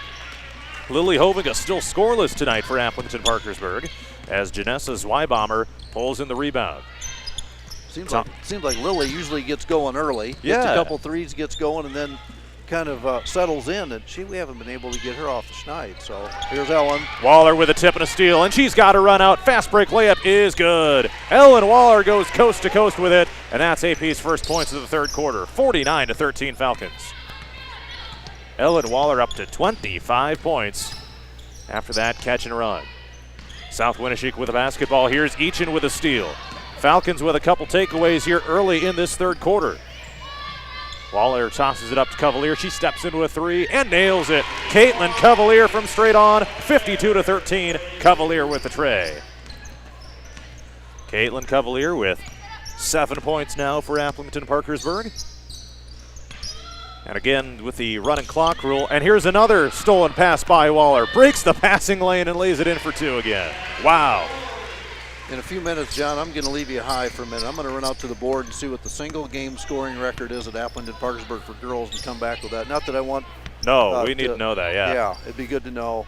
Lily Hovinga still scoreless tonight for Appleton Parkersburg as Janessa's Y-Bomber pulls in the rebound. Seems like Lily usually gets going early. Gets a couple threes, gets going, and then kind of settles in, and we haven't been able to get her off the schneid. So here's Ellen. Waller with a tip and a steal, and she's got a run out. Fast break layup is good. Ellen Waller goes coast to coast with it, and that's AP's first points of the third quarter. 49-13 Falcons. Ellen Waller up to 25 points after that catch and run. South Winneshiek with a basketball. Here's Eachin with a steal. Falcons with a couple takeaways here early in this third quarter. Waller tosses it up to Cavalier. She steps into a three and nails it. Caitlin Cavalier from straight on, 52-13. Cavalier with the tray. Caitlin Cavalier with 7 points now for Appleton Parkersburg. And again with the running clock rule. And here's another stolen pass by Waller. Breaks the passing lane and lays it in for two again. Wow. In a few minutes, John, I'm going to leave you high for a minute. I'm going to run out to the board and see what the single game scoring record is at Appleton Parkersburg for girls and come back with that. Not that I want. No, we need to know that, yeah. Yeah, it'd be good to know.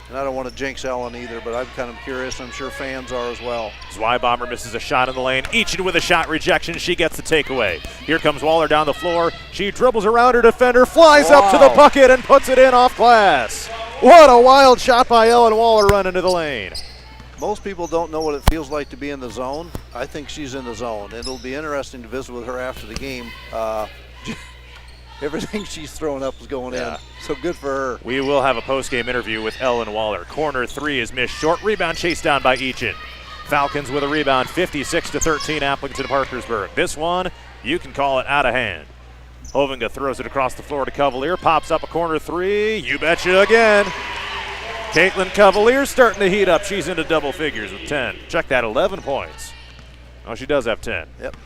And I don't want to jinx Ellen either, but I'm kind of curious. I'm sure fans are as well. Y-Bomber misses a shot in the lane. Eachin with a shot rejection. She gets the takeaway. Here comes Waller down the floor. She dribbles around her defender, flies up to the bucket, and puts it in off glass. What a wild shot by Ellen Waller running to the lane. Most people don't know what it feels like to be in the zone. I think she's in the zone. It'll be interesting to visit with her after the game. Everything she's throwing up is going in, so good for her. We will have a post-game interview with Ellen Waller. Corner three is missed short. Rebound chased down by Eachin. Falcons with a rebound, 56-13 Appleton Parkersburg. This one, you can call it out of hand. Hovinga throws it across the floor to Cavalier. Pops up a corner three. You betcha again. Caitlin Cavalier starting to heat up. She's into double figures with 10. Check that, 11 points. Oh, she does have 10. Yep.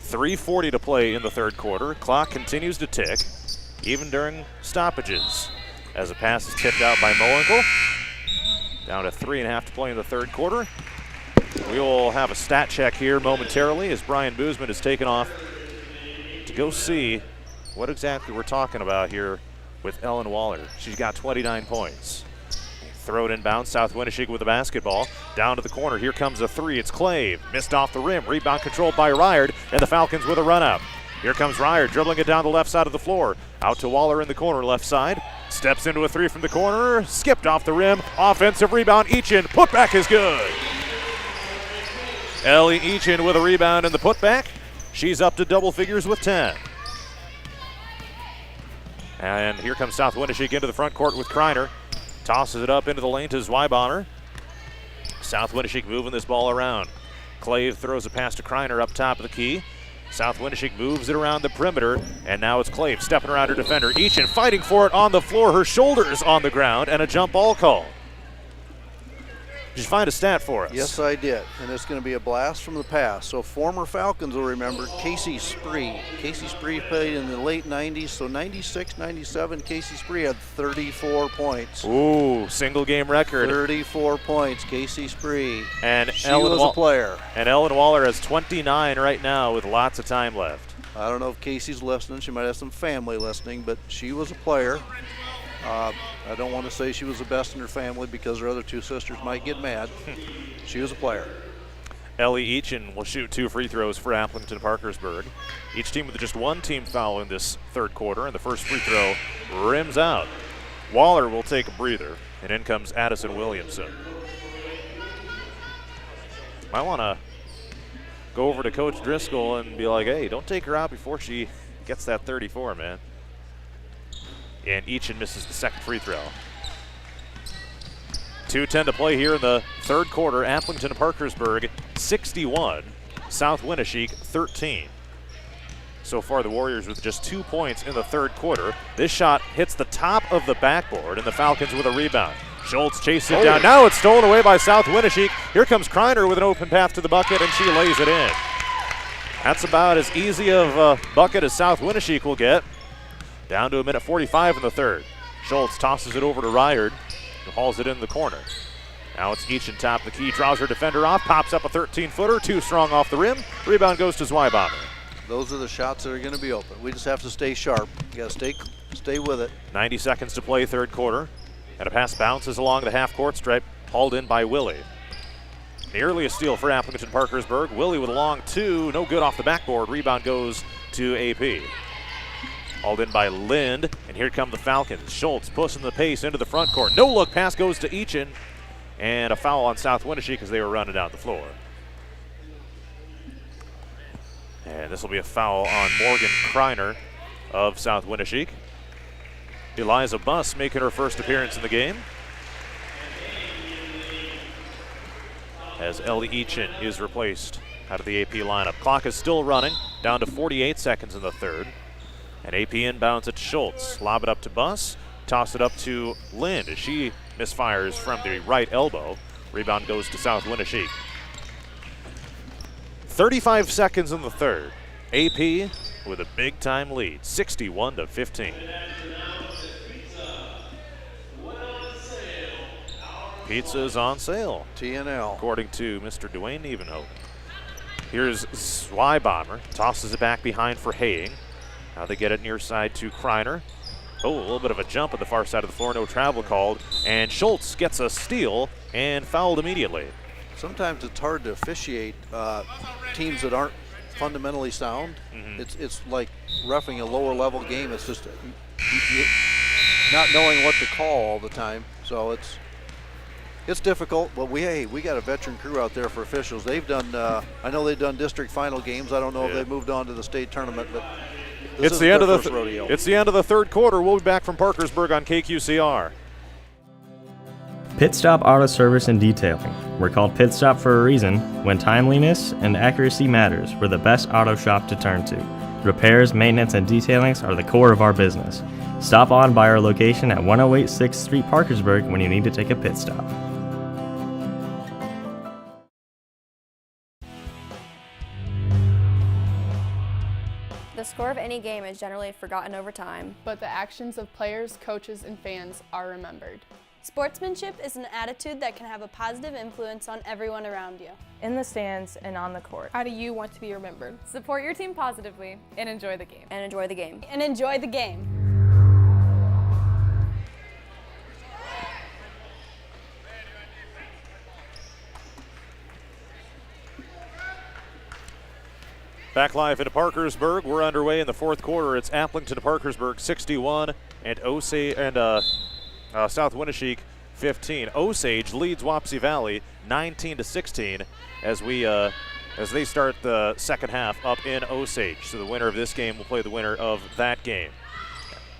3:40 to play in the third quarter. Clock continues to tick, even during stoppages, as a pass is tipped out by Mowinkle. Down to 3.5 to play in the third quarter. We will have a stat check here momentarily as Brian Boozman is taken off to go see what exactly we're talking about here with Ellen Waller. She's got 29 points. Throw it inbound. South Winneshiek with the basketball. Down to the corner. Here comes a three. It's Clave. Missed off the rim. Rebound controlled by Ryard. And the Falcons with a run up. Here comes Ryard dribbling it down the left side of the floor. Out to Waller in the corner left side. Steps into a three from the corner. Skipped off the rim. Offensive rebound. Eachin. Put back is good. Ellie Eachin with a rebound in the putback. She's up to double figures with 10. And here comes South Winneshiek into the front court with Kreiner. Tosses it up into the lane to Zweibacher. South Winneshiek moving this ball around. Clave throws a pass to Kreiner up top of the key. South Winneshiek moves it around the perimeter, and now it's Clave stepping around her defender. Eachin fighting for it on the floor, her shoulders on the ground, and a jump ball call. Did you find a stat for us? Yes, I did, and it's going to be a blast from the past. So former Falcons will remember Casey Spree. Casey Spree played in the late 90s, so 96, 97, Casey Spree had 34 points. Ooh, single game record. 34 points, Casey Spree. And she was a player. And Ellen Waller has 29 right now with lots of time left. I don't know if Casey's listening. She might have some family listening, but she was a player. I don't want to say she was the best in her family because her other two sisters might get mad. She was a player. Ellie Eachin will shoot 2 free throws for Appleton Parkersburg. Each team with just 1 team foul in this third quarter, and the first free throw rims out. Waller will take a breather, and in comes Addison Williamson. Might want to go over to Coach Driscoll and be like, hey, don't take her out before she gets that 34, man. And Eachin misses the second free throw. 2:10 to play here in the third quarter. Appleton Parkersburg 61, South Winneshiek 13. So far the Warriors with just 2 points in the third quarter. This shot hits the top of the backboard, and the Falcons with a rebound. Schultz chases it down. Now it's stolen away by South Winneshiek. Here comes Kreiner with an open path to the bucket, and she lays it in. That's about as easy of a bucket as South Winneshiek will get. Down to 1:45 in the third. Schultz tosses it over to Ryard, who hauls it in the corner. Now it's Eachin top the key, draws her defender off, pops up a 13-footer, too strong off the rim. Rebound goes to Zweibacher. Those are the shots that are going to be open. We just have to stay sharp. You got to stay with it. 90 seconds to play third quarter. And a pass bounces along the half-court stripe, hauled in by Willie. Nearly a steal for Appleton Parkersburg. Willie with a long 2, no good off the backboard. Rebound goes to AP. Hauled in by Lind, and here come the Falcons. Schultz pushing the pace into the front court. No look pass goes to Eachin, and a foul on South Winneshiek as they were running down the floor. And this will be a foul on Morgan Kreiner of South Winneshiek. Eliza Buss making her first appearance in the game, as Ellie Eachin is replaced out of the AP lineup. Clock is still running, down to 48 seconds in the third. And AP inbounds it to Schultz. Lob it up to Buss. Toss it up to Lind as she misfires from the right elbow. Rebound goes to South Winneshiek. 35 seconds in the third. AP with a big-time lead, 61-15. Pizza's on sale. TNL. According to Mr. Dwayne Evenhope. Here's Zweibacher. Tosses it back behind for Haying. Now they get it near side to Kreiner. Oh, a little bit of a jump on the far side of the floor. No travel called. And Schultz gets a steal and fouled immediately. Sometimes it's hard to officiate teams that aren't fundamentally sound. It's like roughing a lower level game. It's just not knowing what to call all the time. So it's difficult, but we got a veteran crew out there for officials. They've done, I know they've done district final games. I don't know if they've moved on to the state tournament, but it's the end of the rodeo. It's the end of the third quarter. We'll be back from Parkersburg on KQCR. Pit Stop Auto Service and Detailing. We're called Pit Stop for a reason. When timeliness and accuracy matters, we're the best auto shop to turn to. Repairs, maintenance, and detailings are the core of our business. Stop on by our location at 108 6th Street, Parkersburg when you need to take a pit stop. The score of any game is generally forgotten over time, but the actions of players, coaches, and fans are remembered. Sportsmanship is an attitude that can have a positive influence on everyone around you. In the stands and on the court. How do you want to be remembered? Support your team positively and enjoy the game. And enjoy the game. And enjoy the game. Back live into Parkersburg. We're underway in the fourth quarter. It's Appleton to Parkersburg 61 and South Winneshiek 15. Osage leads Wapsie Valley 19-16 as we as they start the second half up in Osage. So the winner of this game will play the winner of that game.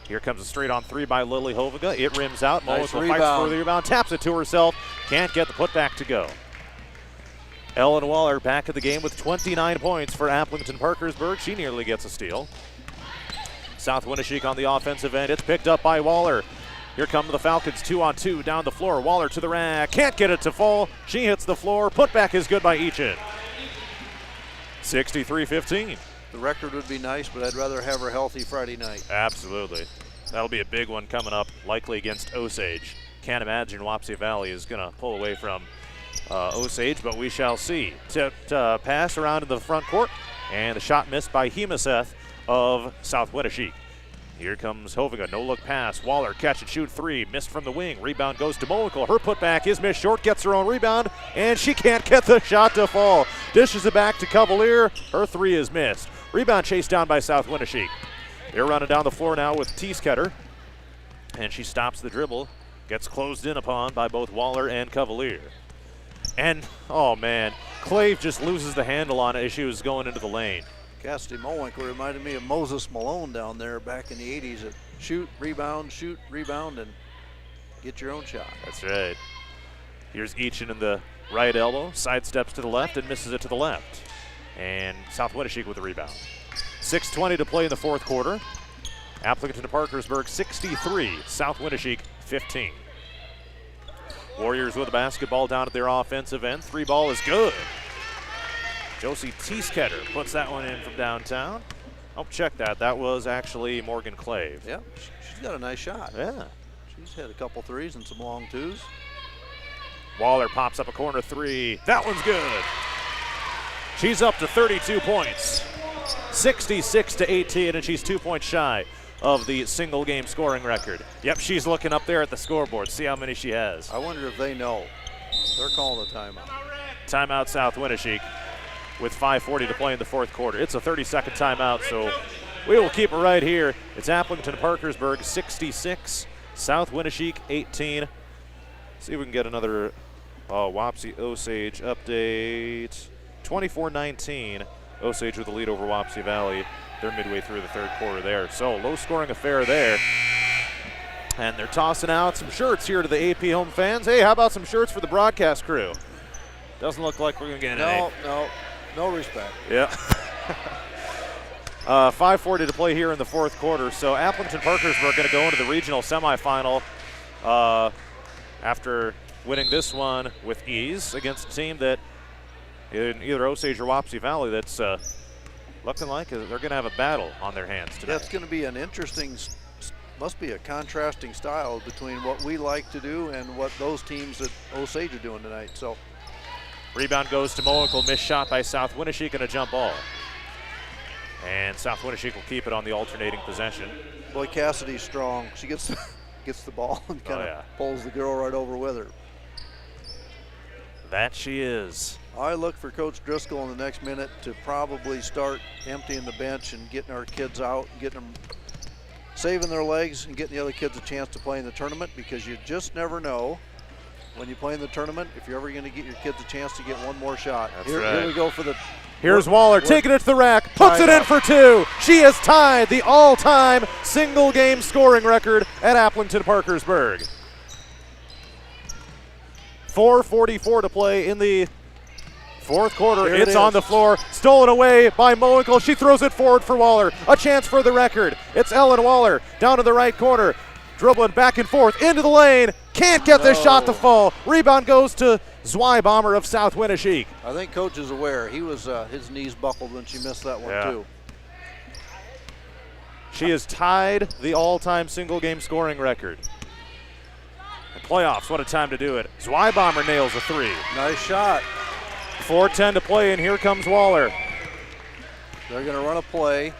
Here comes a straight-on three by Lily Hoviga. It rims out. Nice Mowinkle fights for the rebound, taps it to herself, can't get the putback to go. Ellen Waller back in the game with 29 points for Appleton Parkersburg. She nearly gets a steal. South Winneshiek on the offensive end. It's picked up by Waller. Here come the Falcons, 2-on-2 down the floor. Waller to the rack, can't get it to fall. She hits the floor. Putback is good by Eachin. 63-15. The record would be nice, but I'd rather have her healthy Friday night. Absolutely. That'll be a big one coming up, likely against Osage. Can't imagine Wapsie Valley is going to pull away from Osage, but we shall see. Tipped pass around in the front court, and the shot missed by Hemaseth of South Winneshiek. Here comes Hoviga, no-look pass. Waller, catch and shoot three, missed from the wing. Rebound goes to Mowinkle. Her putback is missed short, gets her own rebound, and she can't get the shot to fall. Dishes it back to Cavalier. Her three is missed. Rebound chased down by South Winneshiek. They're running down the floor now with Teesketter, and she stops the dribble. Gets closed in upon by both Waller and Cavalier. And, oh man, Clave just loses the handle on it as she was going into the lane. Cassidy Mowinkle reminded me of Moses Malone down there back in the 80s. Shoot, rebound, and get your own shot. That's right. Here's Eachin in the right elbow, sidesteps to the left and misses it to the left. And South Winneshiek with the rebound. 6:20 to play in the fourth quarter. Appleton to Parkersburg 63, South Winneshiek 15. Warriors with the basketball down at their offensive end. Three ball is good. Josie Teesketter puts that one in from downtown. Oh, check that. That was actually Morgan Clave. Yeah, she's got a nice shot. Yeah. She's had a couple threes and some long twos. Waller pops up a corner three. That one's good. She's up to 32 points. 66-18, and she's 2 points shy of the single game scoring record. Yep, she's looking up there at the scoreboard. See how many she has. I wonder if they know. They're calling a timeout. Timeout South Winneshiek with 5:40 to play in the fourth quarter. It's a 30-second timeout, so we will keep it right here. It's Appleton Parkersburg 66, South Winneshiek 18. See if we can get another Wapsie Osage update. 24-19. Osage with the lead over Wapsie Valley. They're midway through the third quarter there. So low-scoring affair there. And they're tossing out some shirts here to the AP home fans. Hey, how about some shirts for the broadcast crew? Doesn't look like we're going to get any. No respect. Yeah. 5:40 to play here in the fourth quarter. So Appleton Parkersburg going to go into the regional semifinal after winning this one with ease against a team that in either Osage or Wapsie Valley that's looking like they're going to have a battle on their hands tonight. That's going to be an interesting, must be a contrasting style between what we like to do and what those teams at Osage are doing tonight. So. Rebound goes to Mowinkle, missed shot by South Winneshiek and a jump ball. And South Winneshiek will keep it on the alternating possession. Boy, Cassidy's strong. She gets the ball and kind of pulls the girl right over with her. That she is. I look for Coach Driscoll in the next minute to probably start emptying the bench and getting our kids out, getting them saving their legs and getting the other kids a chance to play in the tournament, because you just never know when you play in the tournament if you're ever going to get your kids a chance to get one more shot. Here we go for the. Here's Waller taking it to the rack, puts it in for two. She has tied the all-time single game scoring record at Appleton Parkersburg. 4:44 to play in the fourth quarter. It's on the floor, stolen away by Mowinkle. She throws it forward for Waller. A chance for the record. It's Ellen Waller down to the right corner, dribbling back and forth into the lane. Can't get this shot to fall. Rebound goes to Zweibaummer of South Winneshiek. I think Coach is aware. He was his knees buckled when she missed that one too. She has tied the all-time single game scoring record. The playoffs, what a time to do it. Zweibaummer nails a three. Nice shot. 4:10 to play, and here comes Waller. They're going to run a play.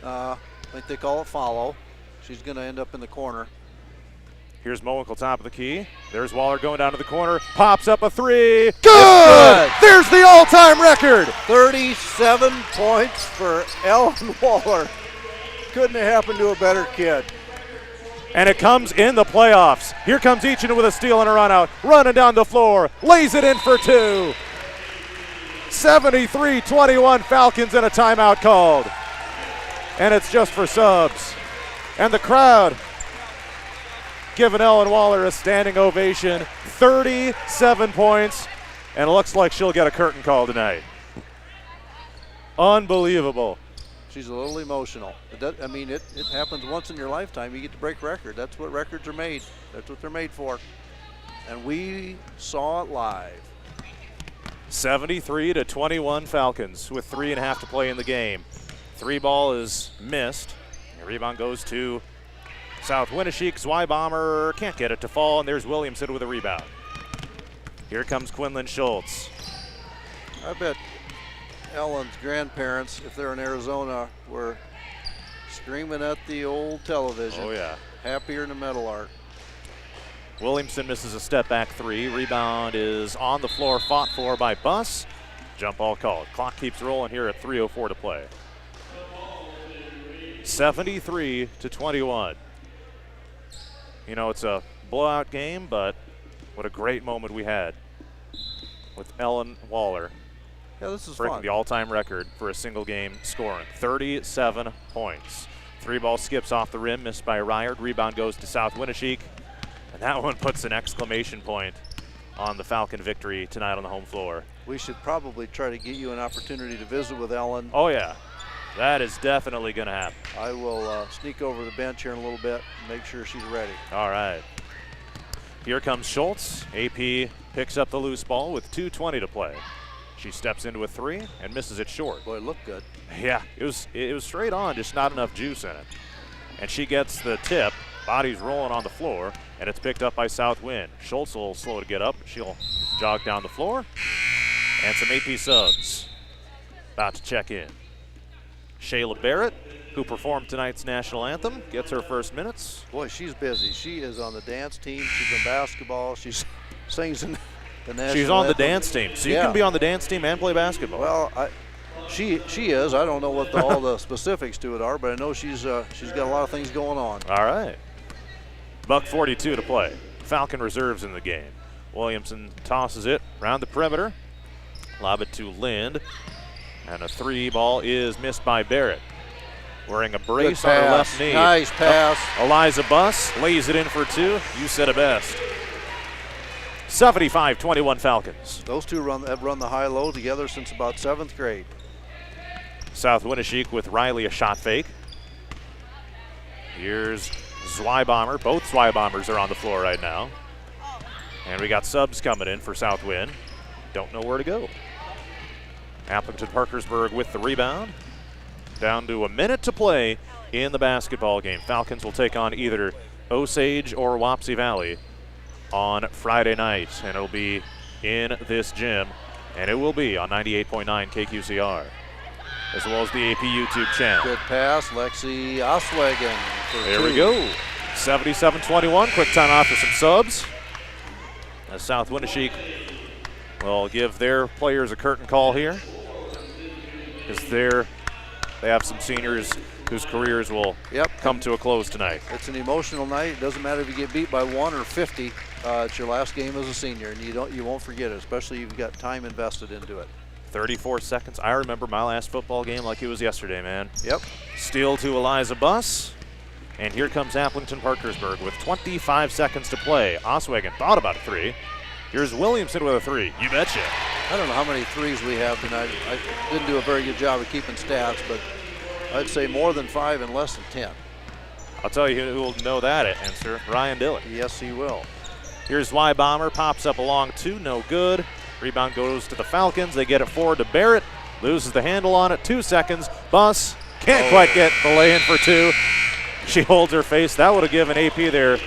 I think they call it follow. She's going to end up in the corner. Here's Mowinkle, top of the key. There's Waller going down to the corner. Pops up a three. Good! There's the all-time record. 37 points for Ellen Waller. Couldn't have happened to a better kid. And it comes in the playoffs. Here comes Eachin with a steal and a run out. Running down the floor. Lays it in for two. 73-21 Falcons, and a timeout called. And it's just for subs. And the crowd giving Ellen Waller a standing ovation. 37 points, and it looks like she'll get a curtain call tonight. Unbelievable. She's a little emotional. It happens once in your lifetime. You get to break record. That's what records are made. That's what they're made for. And we saw it live. 73-21 Falcons with 3.5 to play in the game. 3 ball is missed. The rebound goes to South Winneshiek. Zweibacher can't get it to fall, and there's Williamson with a rebound. Here comes Quinlan Schultz. I bet Ellen's grandparents, if they're in Arizona, were screaming at the old television. Oh, yeah. Happier than a metal art. Williamson misses a step back 3. Rebound is on the floor, fought for by Buss. Jump ball called. Clock keeps rolling here at 3:04 to play. 73-21. You know, it's a blowout game, but what a great moment we had with Ellen Waller. Yeah, this is breaking fun. the all-time record for a single game scoring. 37 points. 3 ball skips off the rim, missed by Ryard. Rebound goes to South Winneshiek. And that one puts an exclamation point on the Falcon victory tonight on the home floor. We should probably try to get you an opportunity to visit with Ellen. Oh, yeah. That is definitely going to happen. I will sneak over the bench here in a little bit and make sure she's ready. All right. Here comes Schultz. AP picks up the loose ball with 2:20 to play. She steps into a 3 and misses it short. Boy, it looked good. Yeah, it was straight on, just not enough juice in it. And she gets the tip. Body's rolling on the floor, and it's picked up by South Winn. Schultz will slow to get up. She'll jog down the floor. And some AP subs about to check in. Shayla Barrett, who performed tonight's national anthem, gets her first minutes. Boy, she's busy. She is on the dance team. She's in basketball. She sings in the national She's on the anthem. dance team, so you can be on the dance team and play basketball. Well, she is. I don't know what all the specifics to it are, but I know she's got a lot of things going on. All right. $1:42 to play. Falcon reserves in the game. Williamson tosses it around the perimeter. Lob it to Lind. And a 3 ball is missed by Barrett. Wearing a brace on her left knee. Nice pass. Eliza Buss lays it in for 2. You said it best. 75-21 Falcons. Those two have run the high-low together since about 7th grade. South Winneshiek with Riley a shot fake. Here's Zweibacher. Both Zweibammers are on the floor right now. And we got subs coming in for South Winn. Don't know where to go. Appleton-Parkersburg with the rebound. Down to a minute to play in the basketball game. Falcons will take on either Osage or Wapsie Valley on Friday night. And it'll be in this gym. And it will be on 98.9 KQCR, as well as the AP YouTube channel. Good pass, Lexi Oswagen. There we go. 77-21. Quick timeout for some subs. As South Winneshiek will give their players a curtain call here, because they have some seniors whose careers will come to a close tonight. It's an emotional night. It doesn't matter if you get beat by 1 or 50. It's your last game as a senior, and you won't forget it, especially if you've got time invested into it. 34 seconds. I remember my last football game like it was yesterday, man. Yep. Steal to Eliza Buss. And here comes Appleton-Parkersburg with 25 seconds to play. Oswagen thought about a 3. Here's Williamson with a 3. You betcha. I don't know how many 3s we have tonight. I didn't do a very good job of keeping stats, but I'd say more than 5 and less than 10. I'll tell you who will know that answer. Ryan Dillon. Yes, he will. Here's Zweibacher. Pops up along 2. No good. Rebound goes to the Falcons. They get it forward to Barrett. Loses the handle on it. 2 seconds. Buss can't quite get the lay-in for 2. She holds her face. That would have given AP their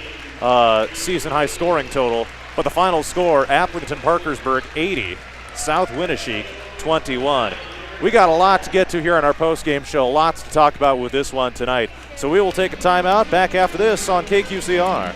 season-high scoring total. But the final score, Appleton-Parkersburg 80, South Winneshiek 21. We got a lot to get to here on our post-game show. Lots to talk about with this one tonight. So we will take a timeout. Back after this on KQCR.